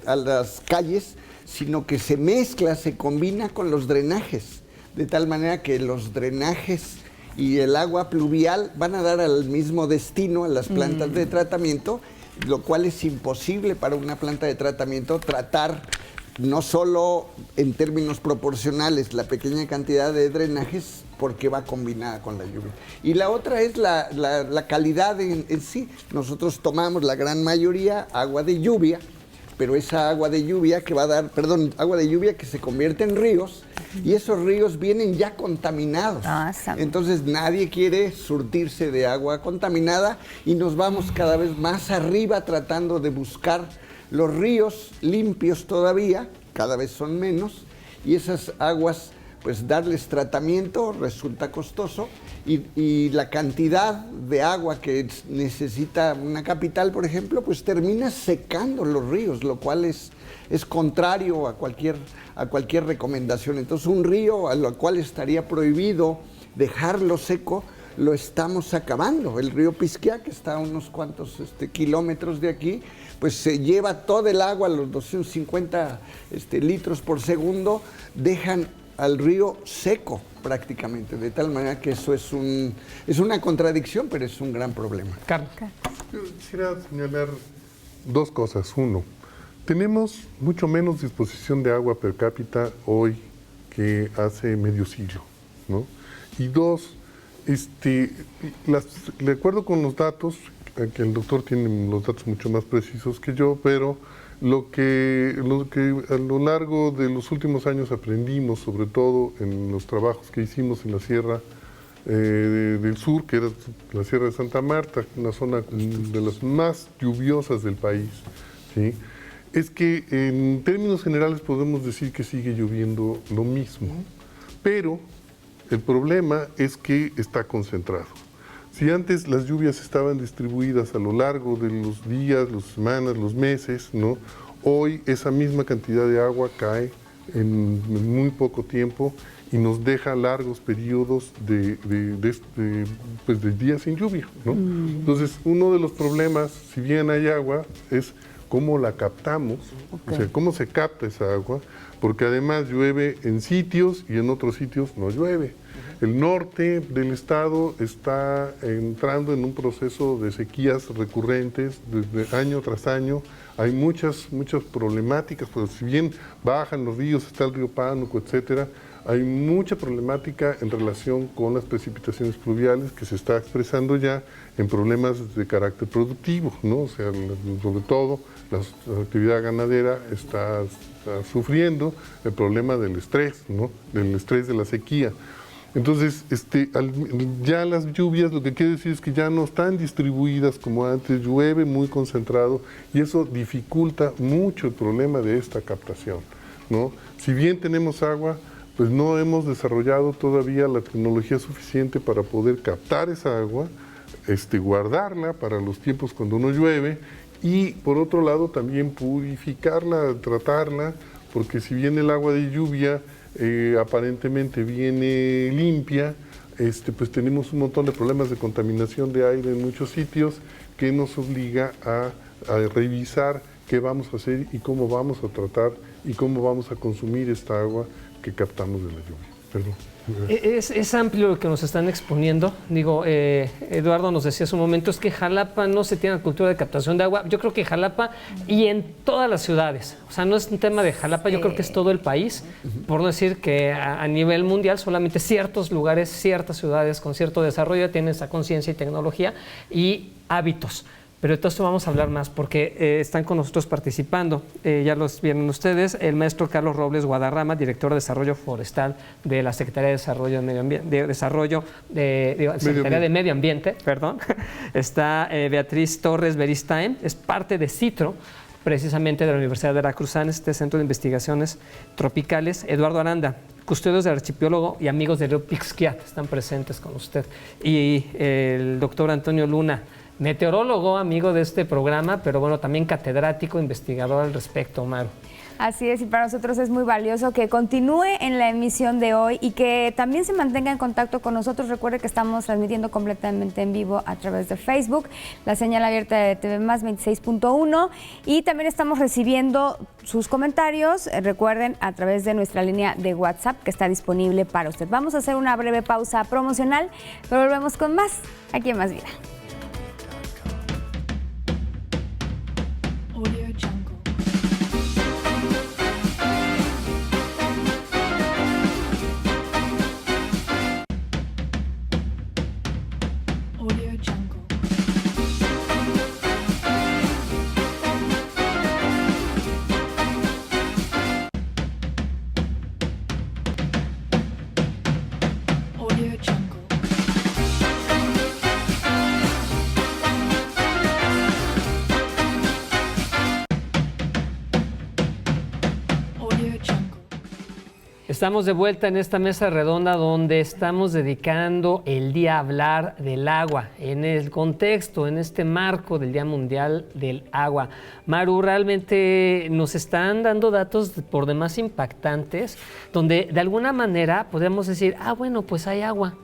a las calles, sino que se mezcla, se combina con los drenajes, de tal manera que los drenajes y el agua pluvial van a dar al mismo destino a las plantas de tratamiento, lo cual es imposible para una planta de tratamiento tratar no solo en términos proporcionales la pequeña cantidad de drenajes, porque va combinada con la lluvia. Y la otra es la calidad en sí. Nosotros tomamos la gran mayoría agua de lluvia, pero esa agua de lluvia que va a dar, agua de lluvia que se convierte en ríos, y esos ríos vienen ya contaminados. Entonces nadie quiere surtirse de agua contaminada, y nos vamos cada vez más arriba tratando de buscar los ríos limpios todavía, cada vez son menos, y esas aguas, pues darles tratamiento resulta costoso, y la cantidad de agua que necesita una capital, por ejemplo, pues termina secando los ríos, lo cual es contrario a cualquier recomendación. Entonces un río a lo cual estaría prohibido dejarlo seco, lo estamos acabando. El río Pisquia, que está a unos cuantos kilómetros de aquí, pues se lleva todo el agua, los 250 litros por segundo, dejan al río seco prácticamente, de tal manera que eso es una contradicción, pero es un gran problema. Carlos. Yo quisiera señalar dos cosas. Uno, tenemos mucho menos disposición de agua per cápita hoy que hace medio siglo, ¿no? Y dos, de acuerdo con los datos, que el doctor tiene los datos mucho más precisos que yo, pero lo que a lo largo de los últimos años aprendimos, sobre todo en los trabajos que hicimos en la Sierra del Sur, que era la Sierra de Santa Marta, una zona de las más lluviosas del país, ¿sí? Es que en términos generales podemos decir que sigue lloviendo lo mismo, pero el problema es que está concentrado. Si antes las lluvias estaban distribuidas a lo largo de los días, las semanas, los meses, ¿no? Hoy esa misma cantidad de agua cae en muy poco tiempo y nos deja largos periodos de días sin lluvia, ¿no? Entonces, uno de los problemas, si bien hay agua, es cómo la captamos, o sea, cómo se capta esa agua, porque además llueve en sitios y en otros sitios no llueve. El norte del estado está entrando en un proceso de sequías recurrentes desde año tras año. Hay muchas problemáticas, pero si bien bajan los ríos, está el río Pánuco, etcétera, hay mucha problemática en relación con las precipitaciones pluviales que se está expresando ya en problemas de carácter productivo, ¿no? O sea, sobre todo la actividad ganadera está sufriendo el problema del estrés, ¿no? Del estrés de la sequía. Entonces, ya las lluvias, lo que quiere decir es que ya no están distribuidas como antes, llueve muy concentrado y eso dificulta mucho el problema de esta captación, ¿no? Si bien tenemos agua, pues no hemos desarrollado todavía la tecnología suficiente para poder captar esa agua, guardarla para los tiempos cuando no llueve y, por otro lado, también purificarla, tratarla, porque si bien el agua de lluvia aparentemente viene limpia, pues tenemos un montón de problemas de contaminación de aire en muchos sitios que nos obliga a revisar qué vamos a hacer y cómo vamos a tratar y cómo vamos a consumir esta agua que captamos de la lluvia. Perdón. Es amplio lo que nos están exponiendo. Digo, Eduardo nos decía hace un momento, es que Jalapa no se tiene cultura de captación de agua. Yo creo que Jalapa y en todas las ciudades, o sea, no es un tema de Jalapa, yo creo que es todo el país, por no decir que a nivel mundial solamente ciertos lugares, ciertas ciudades con cierto desarrollo tienen esa conciencia y tecnología y hábitos. Pero de todo esto vamos a hablar más porque están con nosotros participando, ya los vieron ustedes, el maestro Carlos Robles Guadarrama, director de Desarrollo Forestal de la Secretaría de Desarrollo de Medio Ambiente, perdón. Está Beatriz Torres Beristain, es parte de CITRO, precisamente de la Universidad de Veracruzana, este Centro de Investigaciones Tropicales. Eduardo Aranda, custodios del archipiélago y amigos del río Pisquia, están presentes con usted. Y el doctor Antonio Luna, meteorólogo, amigo de este programa, pero bueno, también catedrático, investigador al respecto, Maru. Así es, y para nosotros es muy valioso que continúe en la emisión de hoy y que también se mantenga en contacto con nosotros. Recuerde que estamos transmitiendo completamente en vivo a través de Facebook, la señal abierta de TV Más 26.1 y también estamos recibiendo sus comentarios, recuerden, a través de nuestra línea de WhatsApp que está disponible para usted. Vamos a hacer una breve pausa promocional, pero volvemos con más aquí en Más Vida. Estamos de vuelta en esta mesa redonda donde estamos dedicando el día a hablar del agua, en el contexto, en este marco del Día Mundial del Agua. Maru, realmente nos están dando datos por demás impactantes, donde de alguna manera podemos decir, bueno, pues hay agua.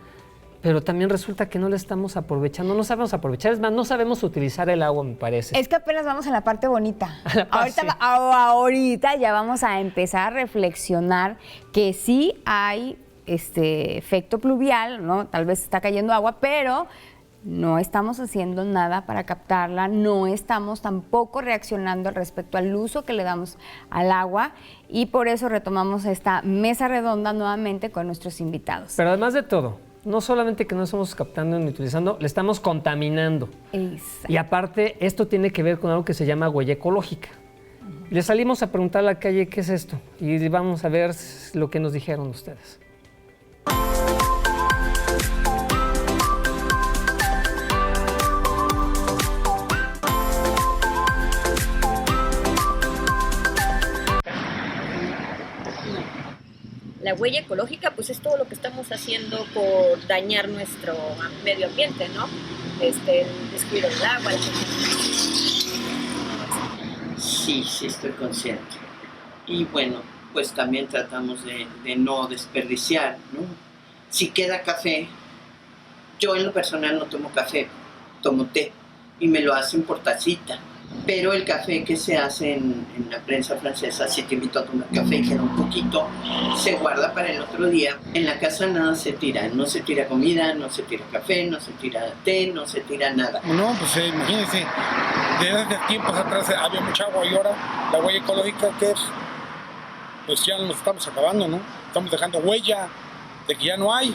pero también resulta que no la estamos aprovechando, no sabemos aprovechar, es más, no sabemos utilizar el agua, me parece. Es que apenas vamos a la parte bonita. Ahorita, ahorita ya vamos a empezar a reflexionar que sí hay efecto pluvial, ¿no? Tal vez está cayendo agua, pero no estamos haciendo nada para captarla, no estamos tampoco reaccionando respecto al uso que le damos al agua y por eso retomamos esta mesa redonda nuevamente con nuestros invitados. Pero además de todo, no solamente que no estamos captando ni utilizando, le estamos contaminando. Exacto. Y aparte, esto tiene que ver con algo que se llama huella ecológica. Le salimos a preguntar a la calle qué es esto y vamos a ver lo que nos dijeron ustedes. La huella ecológica, pues es todo lo que estamos haciendo por dañar nuestro medio ambiente, ¿no? El descuido del agua, la Sí, estoy consciente. Y bueno, pues también tratamos de no desperdiciar, ¿no? Si queda café, yo en lo personal no tomo café, tomo té y me lo hacen por tacita. Pero el café que se hace en la prensa francesa, si te invito a tomar café y queda un poquito, se guarda para el otro día. En la casa nada se tira, no se tira comida, no se tira café, no se tira té, no se tira nada. No, pues imagínense, desde tiempos atrás había mucha agua y ahora la huella ecológica, ¿qué es? Pues ya nos estamos acabando, ¿no? Estamos dejando huella de que ya no hay.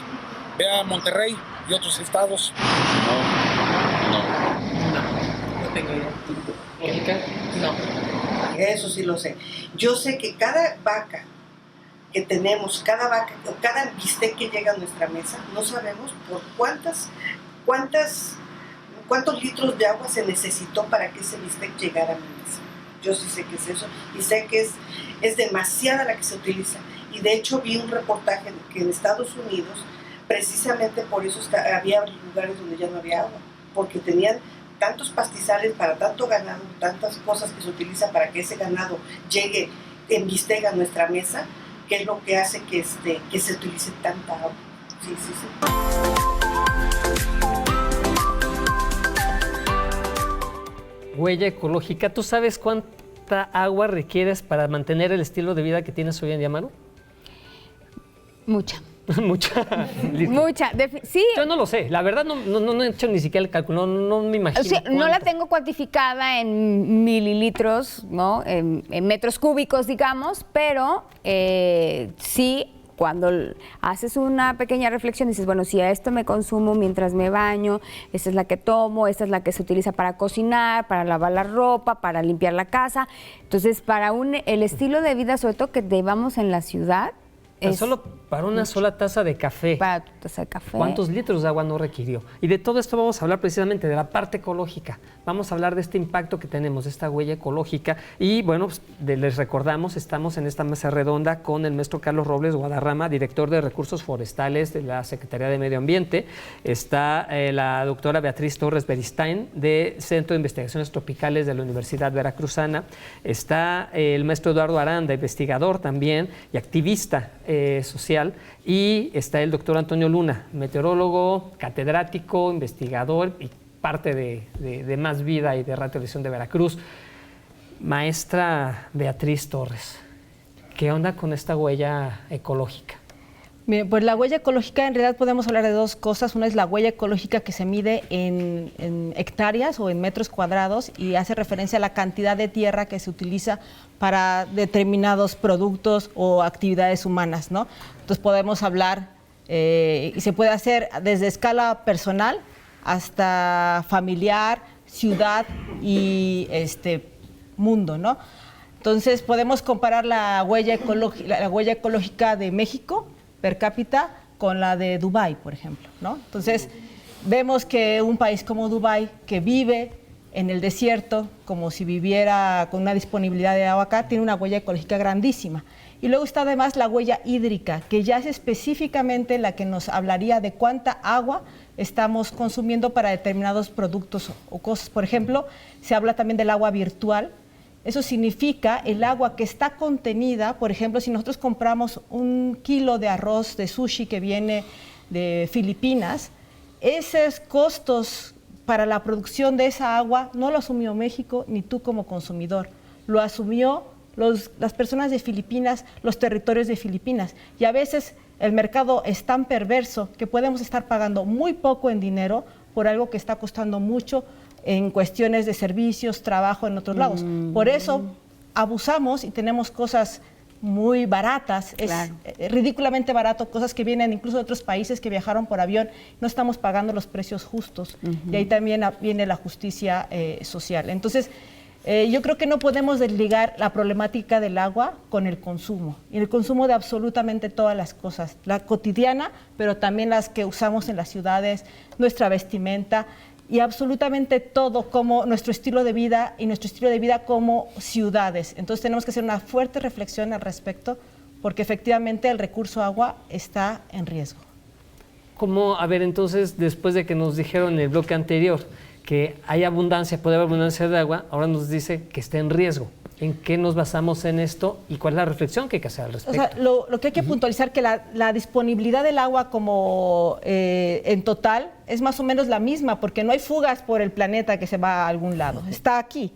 Vea Monterrey y otros estados. No tengo idea. ¿Lógica? No. Eso sí lo sé. Yo sé que cada vaca que tenemos, cada bistec que llega a nuestra mesa, no sabemos por cuántos litros de agua se necesitó para que ese bistec llegara a mi mesa. Yo sí sé que es eso y sé que es demasiada la que se utiliza. Y de hecho vi un reportaje de que en Estados Unidos, precisamente por eso había lugares donde ya no había agua, porque tenían tantos pastizales para tanto ganado, tantas cosas que se utilizan para que ese ganado llegue en bistec a nuestra mesa, que es lo que hace que se utilice tanta agua. Sí. Huella ecológica, ¿tú sabes cuánta agua requieres para mantener el estilo de vida que tienes hoy en día, Maru? Mucha. Mucha. Sí. Yo no lo sé, la verdad no he hecho ni siquiera el cálculo, no me imagino. O sea, no la tengo cuantificada en mililitros, ¿no? En metros cúbicos, digamos, pero sí, cuando haces una pequeña reflexión, dices, bueno, si a esto me consumo mientras me baño, esta es la que tomo, esta es la que se utiliza para cocinar, para lavar la ropa, para limpiar la casa. Entonces, para el estilo de vida, sobre todo que llevamos en la ciudad, solo para una sola taza de café. Para tu taza de café. ¿Cuántos litros de agua no requirió? Y de todo esto vamos a hablar precisamente de la parte ecológica. Vamos a hablar de este impacto que tenemos, de esta huella ecológica. Y bueno, pues, les recordamos, estamos en esta mesa redonda con el maestro Carlos Robles Guadarrama, director de Recursos Forestales de la Secretaría de Medio Ambiente. Está la doctora Beatriz Torres Beristain, de Centro de Investigaciones Tropicales de la Universidad Veracruzana. Está el maestro Eduardo Aranda, investigador también y activista social. Y está el doctor Antonio Luna, meteorólogo, catedrático, investigador y parte de Más Vida y de Radio Televisión de Veracruz. Maestra Beatriz Torres, ¿qué onda con esta huella ecológica? Bien, pues la huella ecológica, en realidad podemos hablar de dos cosas. Una es la huella ecológica que se mide en hectáreas o en metros cuadrados y hace referencia a la cantidad de tierra que se utiliza para determinados productos o actividades humanas, ¿no? Entonces podemos hablar y se puede hacer desde escala personal hasta familiar, ciudad y mundo, ¿no? Entonces podemos comparar la huella ecológica de México per cápita con la de Dubái, por ejemplo, ¿no? Entonces, vemos que un país como Dubái, que vive en el desierto, como si viviera con una disponibilidad de agua acá, tiene una huella ecológica grandísima. Y luego está además la huella hídrica, que ya es específicamente la que nos hablaría de cuánta agua estamos consumiendo para determinados productos o cosas. Por ejemplo, se habla también del agua virtual. Eso significa el agua que está contenida. Por ejemplo, si nosotros compramos 1 kilo de arroz de sushi que viene de Filipinas, esos costos para la producción de esa agua no lo asumió México ni tú como consumidor, lo asumió las personas de Filipinas, los territorios de Filipinas. Y a veces el mercado es tan perverso que podemos estar pagando muy poco en dinero por algo que está costando mucho en cuestiones de servicios, trabajo en otros lados. Por eso abusamos y tenemos cosas muy baratas, claro. Es ridículamente barato, cosas que vienen incluso de otros países que viajaron por avión, no estamos pagando los precios justos. Y ahí también viene la justicia social. Entonces, yo creo que no podemos desligar la problemática del agua con el consumo, y el consumo de absolutamente todas las cosas, la cotidiana, pero también las que usamos en las ciudades, nuestra vestimenta, y absolutamente todo, como nuestro estilo de vida y nuestro estilo de vida como ciudades. Entonces tenemos que hacer una fuerte reflexión al respecto, porque efectivamente el recurso agua está en riesgo. ¿Cómo? A ver, entonces, después de que nos dijeron en el bloque anterior que hay abundancia, puede haber abundancia de agua, ahora nos dice que está en riesgo. ¿En qué nos basamos en esto y cuál es la reflexión que hay que hacer al respecto? O sea, lo que hay que puntualizar que la disponibilidad del agua como en total es más o menos la misma, porque no hay fugas por el planeta que se va a algún lado, está aquí.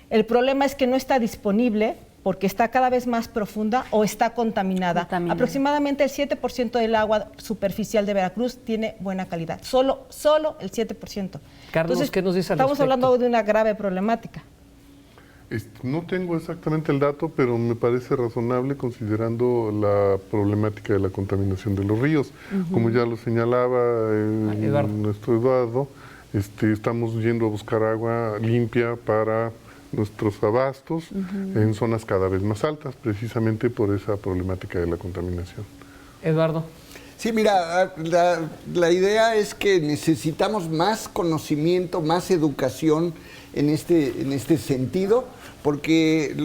El problema es que no está disponible porque está cada vez más profunda o está contaminada. Aproximadamente el 7% del agua superficial de Veracruz tiene buena calidad, solo el 7%. Carlos, entonces, ¿qué nos dice al estamos respecto? hablando de una grave problemática. No tengo exactamente el dato, pero me parece razonable considerando la problemática de la contaminación de los ríos. Como ya lo señalaba nuestro Eduardo, estamos yendo a buscar agua limpia para nuestros abastos en zonas cada vez más altas, precisamente por esa problemática de la contaminación. Eduardo. Sí, mira, la idea es que necesitamos más conocimiento, más educación en este sentido, porque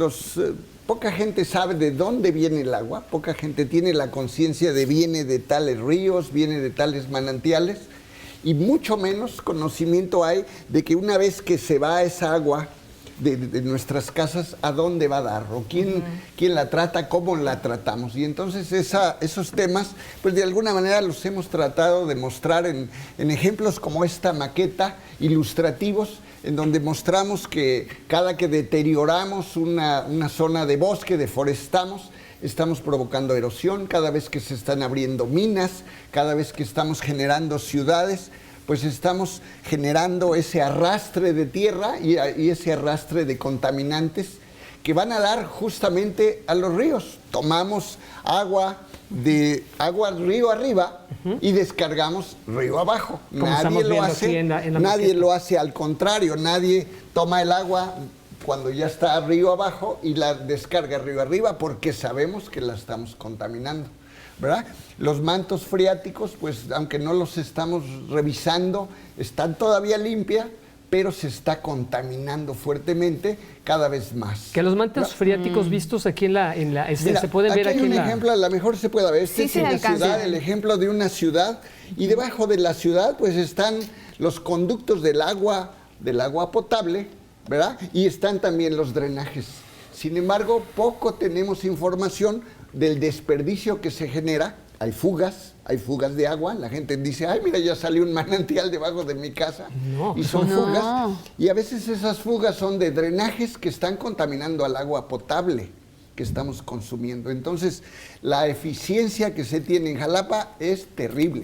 poca gente sabe de dónde viene el agua, poca gente tiene la conciencia de viene de tales ríos, viene de tales manantiales, y mucho menos conocimiento hay de que una vez que se va esa agua de nuestras casas, ¿a dónde va a dar? ¿O quién la trata? ¿Cómo la tratamos? Y entonces esos temas, pues de alguna manera los hemos tratado de mostrar en ejemplos como esta maqueta, ilustrativos, en donde mostramos que cada que deterioramos una zona de bosque, deforestamos, estamos provocando erosión, cada vez que se están abriendo minas, cada vez que estamos generando ciudades, pues estamos generando ese arrastre de tierra y ese arrastre de contaminantes que van a dar justamente a los ríos. Tomamos agua río arriba y descargamos río abajo. Nadie lo hace al contrario, nadie toma el agua cuando ya está río abajo y la descarga río arriba, porque sabemos que la estamos contaminando, ¿verdad? Los mantos freáticos, pues aunque no los estamos revisando, están todavía limpios, pero se está contaminando fuertemente cada vez más. Que los mantos freáticos vistos aquí mira, se pueden ver aquí hay un ejemplo, a lo mejor se puede ver. Este es una ciudad, el ejemplo de una ciudad, y debajo de la ciudad pues están los conductos del agua potable, ¿verdad? Y están también los drenajes. Sin embargo, poco tenemos información del desperdicio que se genera. Hay fugas de agua. La gente dice, ay, mira, ya salió un manantial debajo de mi casa. Y son fugas. Y a veces esas fugas son de drenajes que están contaminando al agua potable que estamos consumiendo. Entonces, la eficiencia que se tiene en Jalapa es terrible.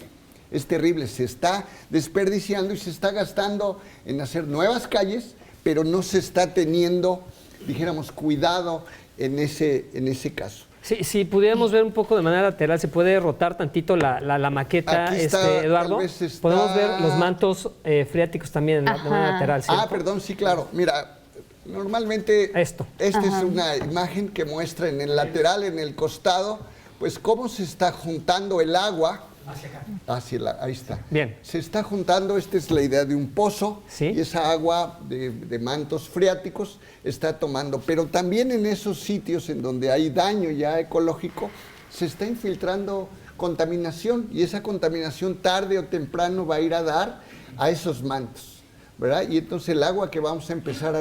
Es terrible. Se está desperdiciando y se está gastando en hacer nuevas calles, pero no se está teniendo, dijéramos, cuidado en ese caso. Sí, si pudiéramos ver un poco de manera lateral, se puede rotar tantito la maqueta, Eduardo. Podemos ver los mantos freáticos también de manera lateral, ¿cierto? Perdón, sí, claro. Mira, normalmente esta es una imagen que muestra en el lateral, en el costado, pues cómo se está juntando el agua. Hacia acá. Ahí está. Bien. Se está juntando, esta es la idea de un pozo, y esa agua de mantos freáticos está tomando, pero también en esos sitios en donde hay daño ya ecológico, se está infiltrando contaminación, y esa contaminación tarde o temprano va a ir a dar a esos mantos, ¿verdad? Y entonces el agua que vamos a empezar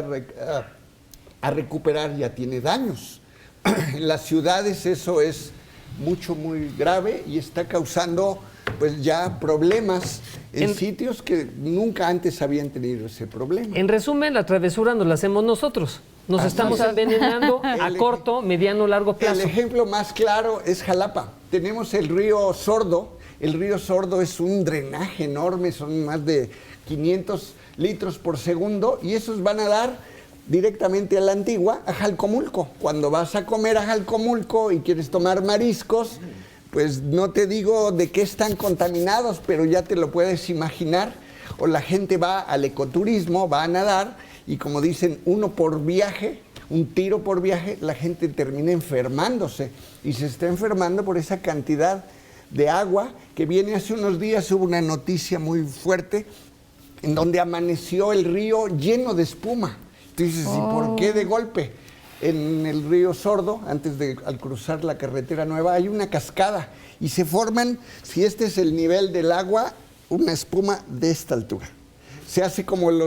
a recuperar ya tiene daños. En las ciudades eso es muy grave y está causando pues ya problemas en sitios que nunca antes habían tenido ese problema. En resumen, la travesura nos la hacemos nosotros. Nos estamos envenenando a corto, mediano, largo plazo. El ejemplo más claro es Jalapa. Tenemos el río Sordo. El río Sordo es un drenaje enorme, son más de 500 litros por segundo y esos van a dar directamente a la Antigua, a Jalcomulco. Cuando vas a comer a Jalcomulco y quieres tomar mariscos, pues no te digo de qué están contaminados, pero ya te lo puedes imaginar. O la gente va al ecoturismo, va a nadar y como dicen, uno por viaje, un tiro por viaje, la gente termina enfermándose y se está enfermando por esa cantidad de agua que viene. Hace unos días hubo una noticia muy fuerte en donde amaneció el río lleno de espuma. Entonces, ¿y por qué de golpe? En el río Sordo, al cruzar la carretera nueva, hay una cascada y se forman, si este es el nivel del agua, una espuma de esta altura. Se hace como el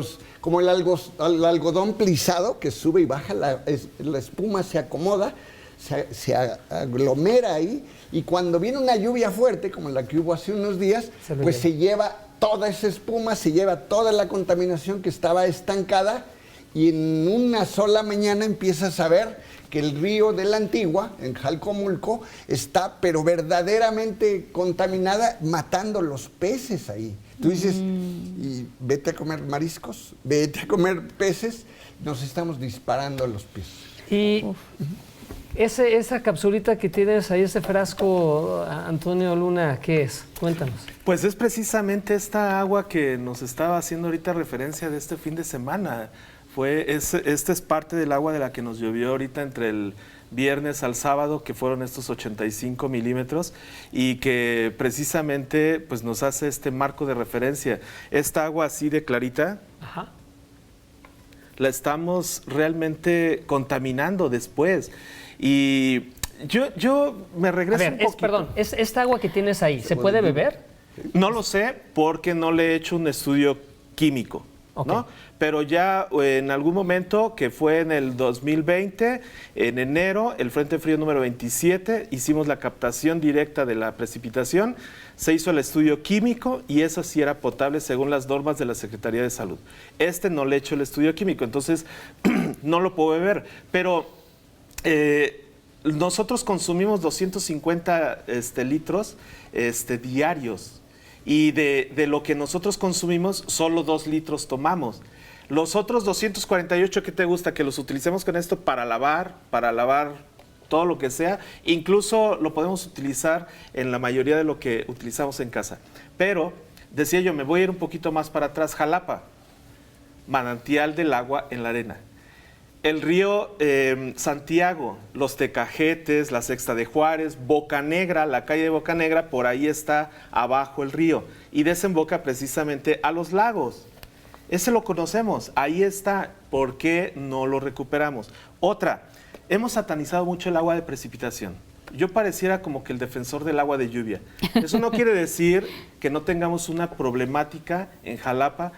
algodón plisado que sube y baja, la espuma se acomoda, se aglomera ahí y cuando viene una lluvia fuerte, como la que hubo hace unos días, pues se lleva toda esa espuma, se lleva toda la contaminación que estaba estancada y en una sola mañana empiezas a ver que el río de la Antigua, en Jalcomulco, está pero verdaderamente contaminada, matando los peces ahí. Tú dices, y vete a comer mariscos, vete a comer peces, nos estamos disparando a los pies. Y esa capsulita que tienes ahí, ese frasco, Antonio Luna, ¿qué es? Cuéntanos. Pues es precisamente esta agua que nos estaba haciendo ahorita referencia de este fin de semana. Esta es parte del agua de la que nos llovió ahorita entre el viernes al sábado, que fueron estos 85 milímetros, y que precisamente pues, nos hace este marco de referencia. Esta agua así de clarita, la estamos realmente contaminando después. Y yo me regreso un poquito. Perdón, ¿esta agua que tienes ahí, se puede beber? No lo sé porque no le he hecho un estudio químico, ¿no? Pero ya en algún momento, que fue en el 2020, en enero, el Frente Frío número 27, hicimos la captación directa de la precipitación, se hizo el estudio químico y eso sí era potable según las normas de la Secretaría de Salud. No le he hecho el estudio químico, entonces no lo puedo beber, pero nosotros consumimos 250 litros diarios y de lo que nosotros consumimos, solo 2 litros tomamos. Los otros 248, ¿qué te gusta? Que los utilicemos con esto para lavar todo lo que sea. Incluso lo podemos utilizar en la mayoría de lo que utilizamos en casa. Pero, decía yo, me voy a ir un poquito más para atrás. Jalapa, manantial del agua en la arena. El río Santiago, los Tecajetes, la Sexta de Juárez, Bocanegra, la calle de Bocanegra, por ahí está abajo el río. Y desemboca precisamente a los lagos. Ese lo conocemos, ahí está. ¿Por qué no lo recuperamos? Otra, hemos satanizado mucho el agua de precipitación. Yo pareciera como que el defensor del agua de lluvia. Eso no quiere decir que no tengamos una problemática en Jalapa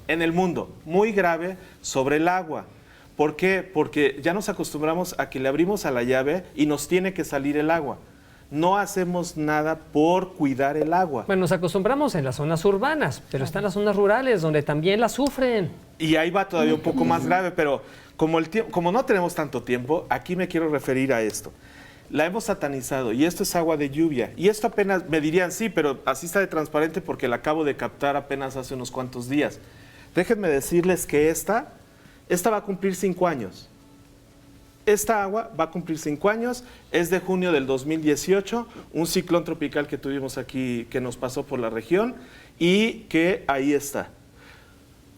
en el mundo, muy grave sobre el agua. ¿Por qué? Porque ya nos acostumbramos a que le abrimos a la llave y nos tiene que salir el agua. No hacemos nada por cuidar el agua. Bueno, nos acostumbramos en las zonas urbanas, pero están las zonas rurales donde también la sufren. Y ahí va todavía un poco más grave, pero como no tenemos tanto tiempo, aquí me quiero referir a esto. La hemos satanizado y esto es agua de lluvia. Y esto apenas, me dirían, sí, pero así está de transparente porque la acabo de captar apenas hace unos cuantos días. Déjenme decirles que esta va a cumplir 5 años. Esta agua va a cumplir 5 años, es de junio del 2018, un ciclón tropical que tuvimos aquí que nos pasó por la región y que ahí está.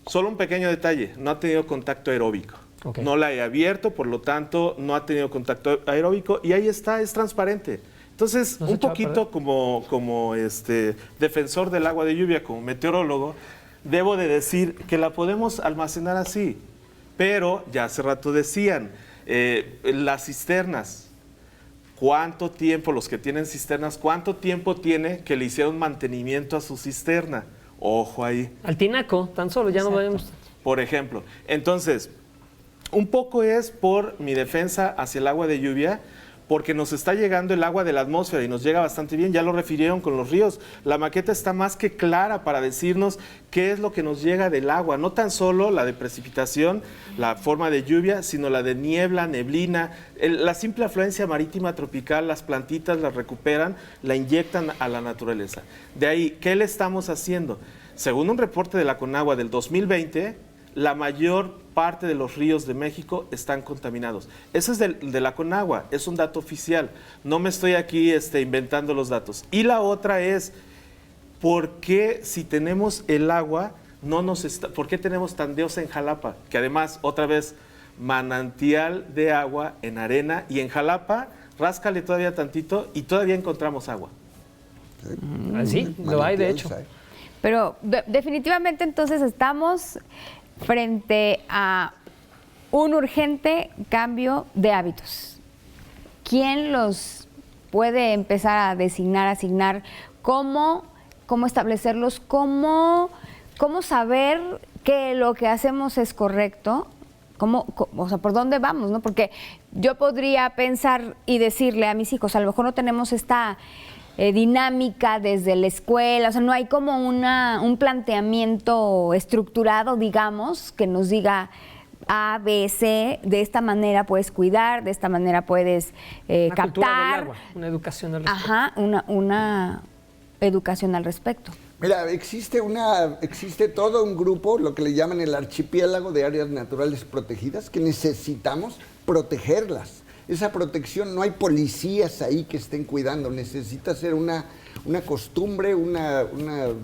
Solo un pequeño detalle, no ha tenido contacto aeróbico. Okay. No la he abierto, por lo tanto no ha tenido contacto aeróbico y ahí está, es transparente. Entonces, un poquito como defensor del agua de lluvia, como meteorólogo, debo de decir que la podemos almacenar así, pero ya hace rato decían, las cisternas, ¿cuánto tiempo, los que tienen cisternas, cuánto tiempo tiene que le hicieron mantenimiento a su cisterna? Ojo ahí. Al tinaco, tan solo, ya no vemos. Por ejemplo, entonces, un poco es por mi defensa hacia el agua de lluvia, porque nos está llegando el agua de la atmósfera y nos llega bastante bien, ya lo refirieron con los ríos. La maqueta está más que clara para decirnos qué es lo que nos llega del agua, no tan solo la de precipitación, la forma de lluvia, sino la de niebla, neblina, la simple afluencia marítima tropical, las plantitas las recuperan, la inyectan a la naturaleza. De ahí, ¿qué le estamos haciendo? Según un reporte de la Conagua del 2020, la mayor parte de los ríos de México están contaminados. Eso es de la Conagua, es un dato oficial. No me estoy aquí inventando los datos. Y la otra es, ¿por qué si tenemos el agua, por qué tenemos tandeos en Jalapa? Que además, otra vez, manantial de agua en arena, y en Jalapa, ráscale todavía tantito y todavía encontramos agua. Sí, lo hay de hecho. Pero definitivamente entonces estamos frente a un urgente cambio de hábitos. ¿Quién los puede empezar a designar, asignar? ¿Cómo establecerlos? ¿Cómo saber que lo que hacemos es correcto? O sea, ¿por dónde vamos, no? Porque yo podría pensar y decirle a mis hijos, a lo mejor no tenemos esta dinámica desde la escuela, o sea, no hay como un planteamiento estructurado, digamos, que nos diga A, B, C, de esta manera puedes cuidar, de esta manera puedes captar. Cultura del agua, una educación al respecto. Ajá, una educación al respecto. Mira, existe todo un grupo, lo que le llaman el archipiélago de áreas naturales protegidas, que necesitamos protegerlas. Esa protección, no hay policías ahí que estén cuidando, necesita ser una costumbre,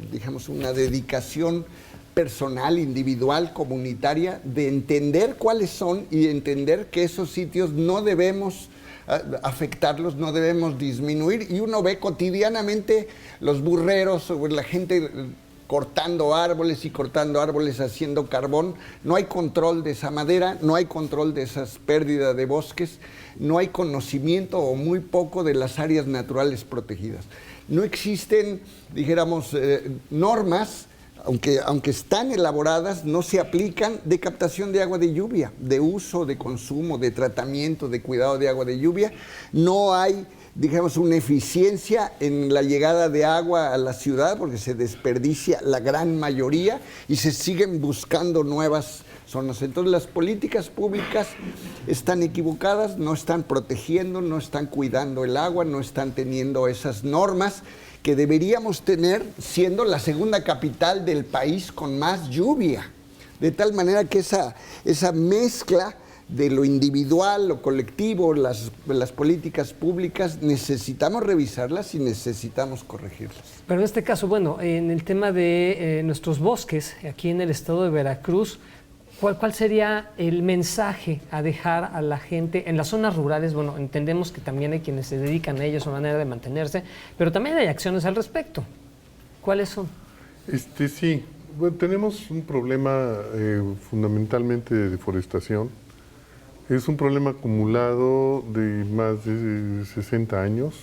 digamos, una dedicación personal, individual, comunitaria, de entender cuáles son y entender que esos sitios no debemos afectarlos, no debemos disminuir. Y uno ve cotidianamente los burreros o la gente cortando árboles haciendo carbón. No hay control de esa madera, no hay control de esas pérdidas de bosques, no hay conocimiento o muy poco de las áreas naturales protegidas. No existen, dijéramos, normas, aunque están elaboradas, no se aplican, de captación de agua de lluvia, de uso, de consumo, de tratamiento, de cuidado de agua de lluvia. No hay, digamos, una eficiencia en la llegada de agua a la ciudad, porque se desperdicia la gran mayoría y se siguen buscando nuevas zonas. Entonces las políticas públicas están equivocadas, no están protegiendo, no están cuidando el agua, no están teniendo esas normas que deberíamos tener, siendo la segunda capital del país con más lluvia. De tal manera que esa mezcla de lo individual, lo colectivo, las políticas públicas, necesitamos revisarlas y necesitamos corregirlas. Pero en este caso, bueno, en el tema de nuestros bosques, aquí en el estado de Veracruz, ¿cuál sería el mensaje a dejar a la gente en las zonas rurales? Bueno, entendemos que también hay quienes se dedican a ello, su manera de mantenerse, pero también hay acciones al respecto. ¿Cuáles son? Sí, bueno, tenemos un problema fundamentalmente de deforestación. Es un problema acumulado de más de 60 años,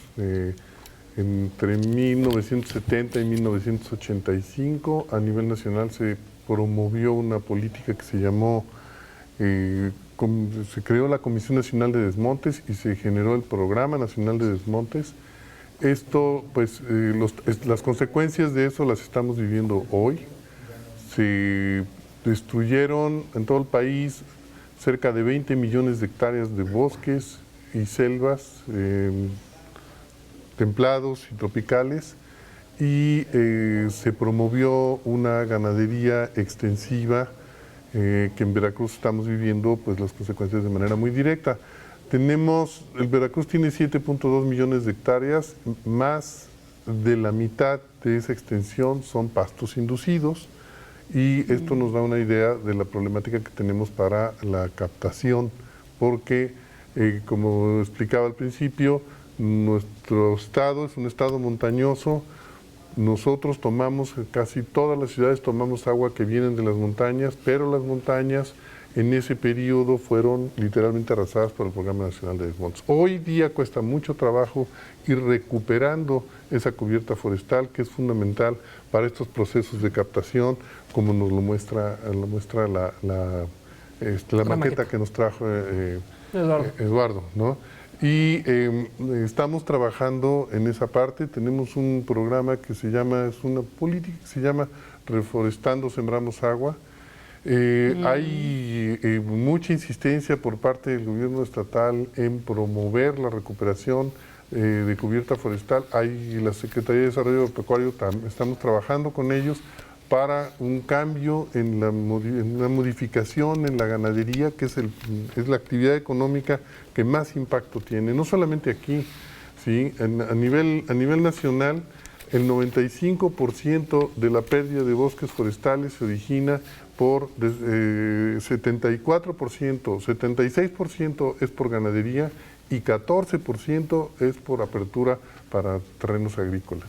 entre 1970 y 1985 a nivel nacional se promovió una política que se llamó, se creó la Comisión Nacional de Desmontes y se generó el Programa Nacional de Desmontes. Esto, pues, las consecuencias de eso las estamos viviendo hoy. Se destruyeron en todo el país cerca de 20 millones de hectáreas de bosques y selvas templados y tropicales, y se promovió una ganadería extensiva que en Veracruz estamos viviendo pues las consecuencias de manera muy directa. El Veracruz tiene 7.2 millones de hectáreas, más de la mitad de esa extensión son pastos inducidos, y esto nos da una idea de la problemática que tenemos para la captación, porque como explicaba al principio, nuestro estado es un estado montañoso. Nosotros tomamos, casi todas las ciudades tomamos agua que vienen de las montañas, pero las montañas en ese periodo fueron literalmente arrasadas por el Programa Nacional de Desmontes. Hoy día cuesta mucho trabajo ir recuperando esa cubierta forestal, que es fundamental para estos procesos de captación, como nos lo muestra la maqueta que nos trajo Eduardo, ¿no? Y estamos trabajando en esa parte. Tenemos un programa que se llama, es una política que se llama Reforestando, Sembramos Agua. Hay mucha insistencia por parte del gobierno estatal en promover la recuperación de cubierta forestal. Hay la Secretaría de Desarrollo Agropecuario, estamos trabajando con ellos para un cambio en una modificación en la ganadería, que es la actividad económica que más impacto tiene, no solamente aquí, ¿sí? A nivel nacional, el 95% de la pérdida de bosques forestales se origina por 74%, 76% es por ganadería y 14% es por apertura para terrenos agrícolas.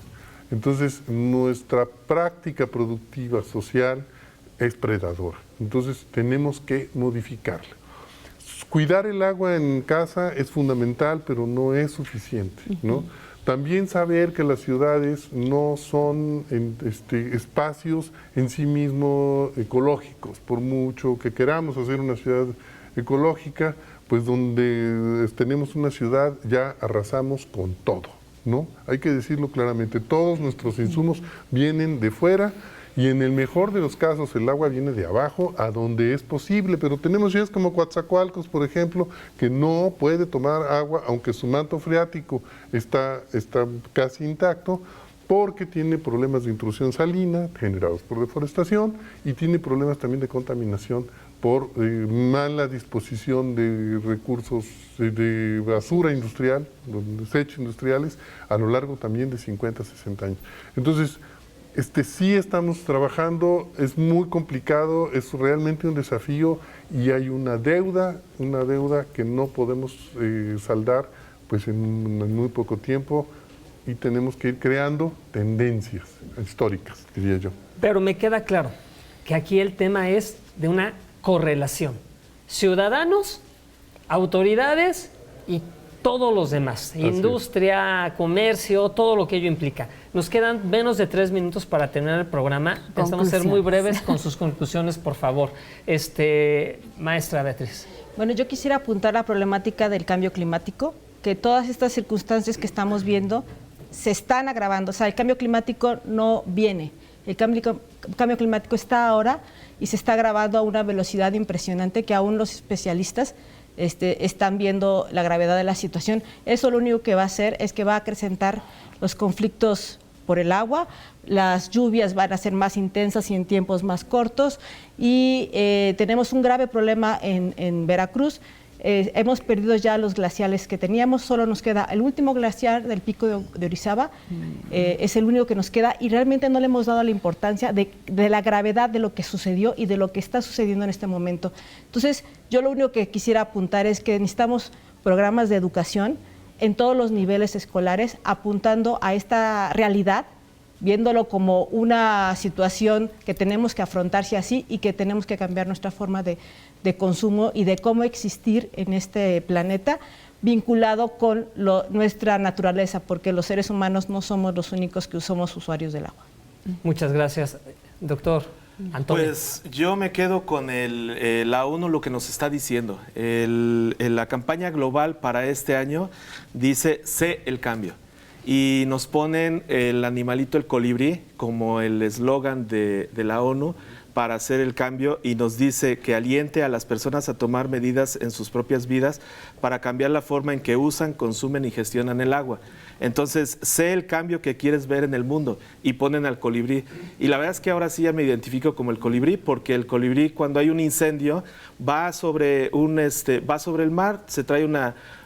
Entonces, nuestra práctica productiva social es predadora. Entonces, tenemos que modificarla. Cuidar el agua en casa es fundamental, pero no es suficiente, ¿no? También saber que las ciudades no son espacios en sí mismos ecológicos. Por mucho que queramos hacer una ciudad ecológica, pues donde tenemos una ciudad ya arrasamos con todo, ¿no? Hay que decirlo claramente, todos nuestros insumos vienen de fuera y en el mejor de los casos el agua viene de abajo a donde es posible, pero tenemos ciudades como Coatzacoalcos, por ejemplo, que no puede tomar agua aunque su manto freático está casi intacto, porque tiene problemas de intrusión salina generados por deforestación y tiene problemas también de contaminación por mala disposición de recursos de basura industrial, desechos industriales, a lo largo también de 50, 60 años. Entonces, sí estamos trabajando, es muy complicado, es realmente un desafío y hay una deuda que no podemos saldar pues en muy poco tiempo y tenemos que ir creando tendencias históricas, diría yo. Pero me queda claro que aquí el tema es de una correlación. Ciudadanos, autoridades y todos los demás. Industria, comercio, todo lo que ello implica. Nos quedan menos de 3 minutos para terminar el programa. Pensamos ser muy breves con sus conclusiones, por favor. Maestra Beatriz. Bueno, yo quisiera apuntar la problemática del cambio climático, que todas estas circunstancias que estamos viendo se están agravando. O sea, el cambio climático no viene. El cambio climático está ahora y se está agravando a una velocidad impresionante que aún los especialistas están viendo la gravedad de la situación. Eso lo único que va a hacer es que va a acrecentar los conflictos por el agua, las lluvias van a ser más intensas y en tiempos más cortos y tenemos un grave problema en Veracruz. Hemos perdido ya los glaciales que teníamos, solo nos queda el último glaciar del pico de Orizaba, es el único que nos queda y realmente no le hemos dado la importancia de la gravedad de lo que sucedió y de lo que está sucediendo en este momento. Entonces, yo lo único que quisiera apuntar es que necesitamos programas de educación en todos los niveles escolares, apuntando a esta realidad, viéndolo como una situación que tenemos que afrontarse así y que tenemos que cambiar nuestra forma de consumo y de cómo existir en este planeta vinculado con nuestra naturaleza, porque los seres humanos no somos los únicos que somos usuarios del agua. Muchas gracias, doctor Antonio. Pues yo me quedo con la ONU, lo que nos está diciendo. La campaña global para este año dice "Sé el cambio". Y nos ponen el animalito, el colibrí, como el eslogan de la ONU para hacer el cambio y nos dice que aliente a las personas a tomar medidas en sus propias vidas para cambiar la forma en que usan, consumen y gestionan el agua. Entonces, sé el cambio que quieres ver en el mundo y ponen al colibrí. Y la verdad es que ahora sí ya me identifico como el colibrí, porque el colibrí cuando hay un incendio va sobre el mar, se trae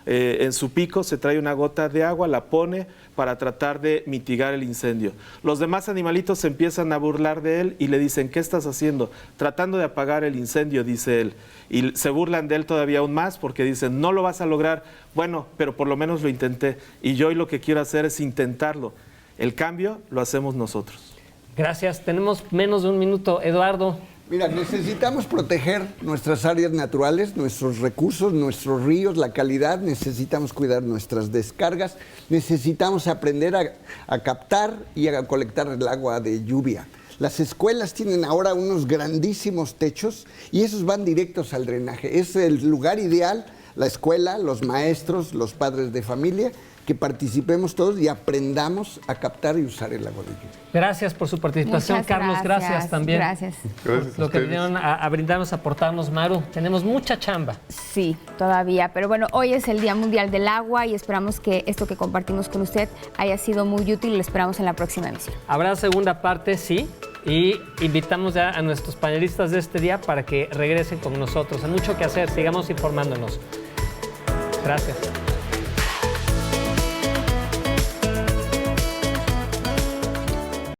en su pico se trae una gota de agua, la pone para tratar de mitigar el incendio. Los demás animalitos se empiezan a burlar de él y le dicen, ¿qué estás haciendo? Tratando de apagar el incendio, dice él. Y se burlan de él todavía aún más porque dicen, no lo vas a lograr. Bueno, pero por lo menos lo intenté. Y yo hoy lo que quiero hacer es intentarlo. El cambio lo hacemos nosotros. Gracias. Tenemos menos de un minuto. Eduardo. Mira, necesitamos proteger nuestras áreas naturales, nuestros recursos, nuestros ríos, la calidad, necesitamos cuidar nuestras descargas, necesitamos aprender a captar y a colectar el agua de lluvia. Las escuelas tienen ahora unos grandísimos techos y esos van directos al drenaje. Es el lugar ideal la escuela, los maestros, los padres de familia, que participemos todos y aprendamos a captar y usar el agua de lluvia. Gracias por su participación, Muchas Carlos. Gracias también. Gracias. Gracias Lo que vinieron a brindarnos, a aportarnos, Maru. Tenemos mucha chamba. Sí, todavía. Pero bueno, hoy es el Día Mundial del Agua y esperamos que esto que compartimos con usted haya sido muy útil y lo esperamos en la próxima emisión. Habrá segunda parte, sí. Y invitamos ya a nuestros panelistas de este día para que regresen con nosotros. Hay mucho que hacer. Sigamos informándonos. Gracias.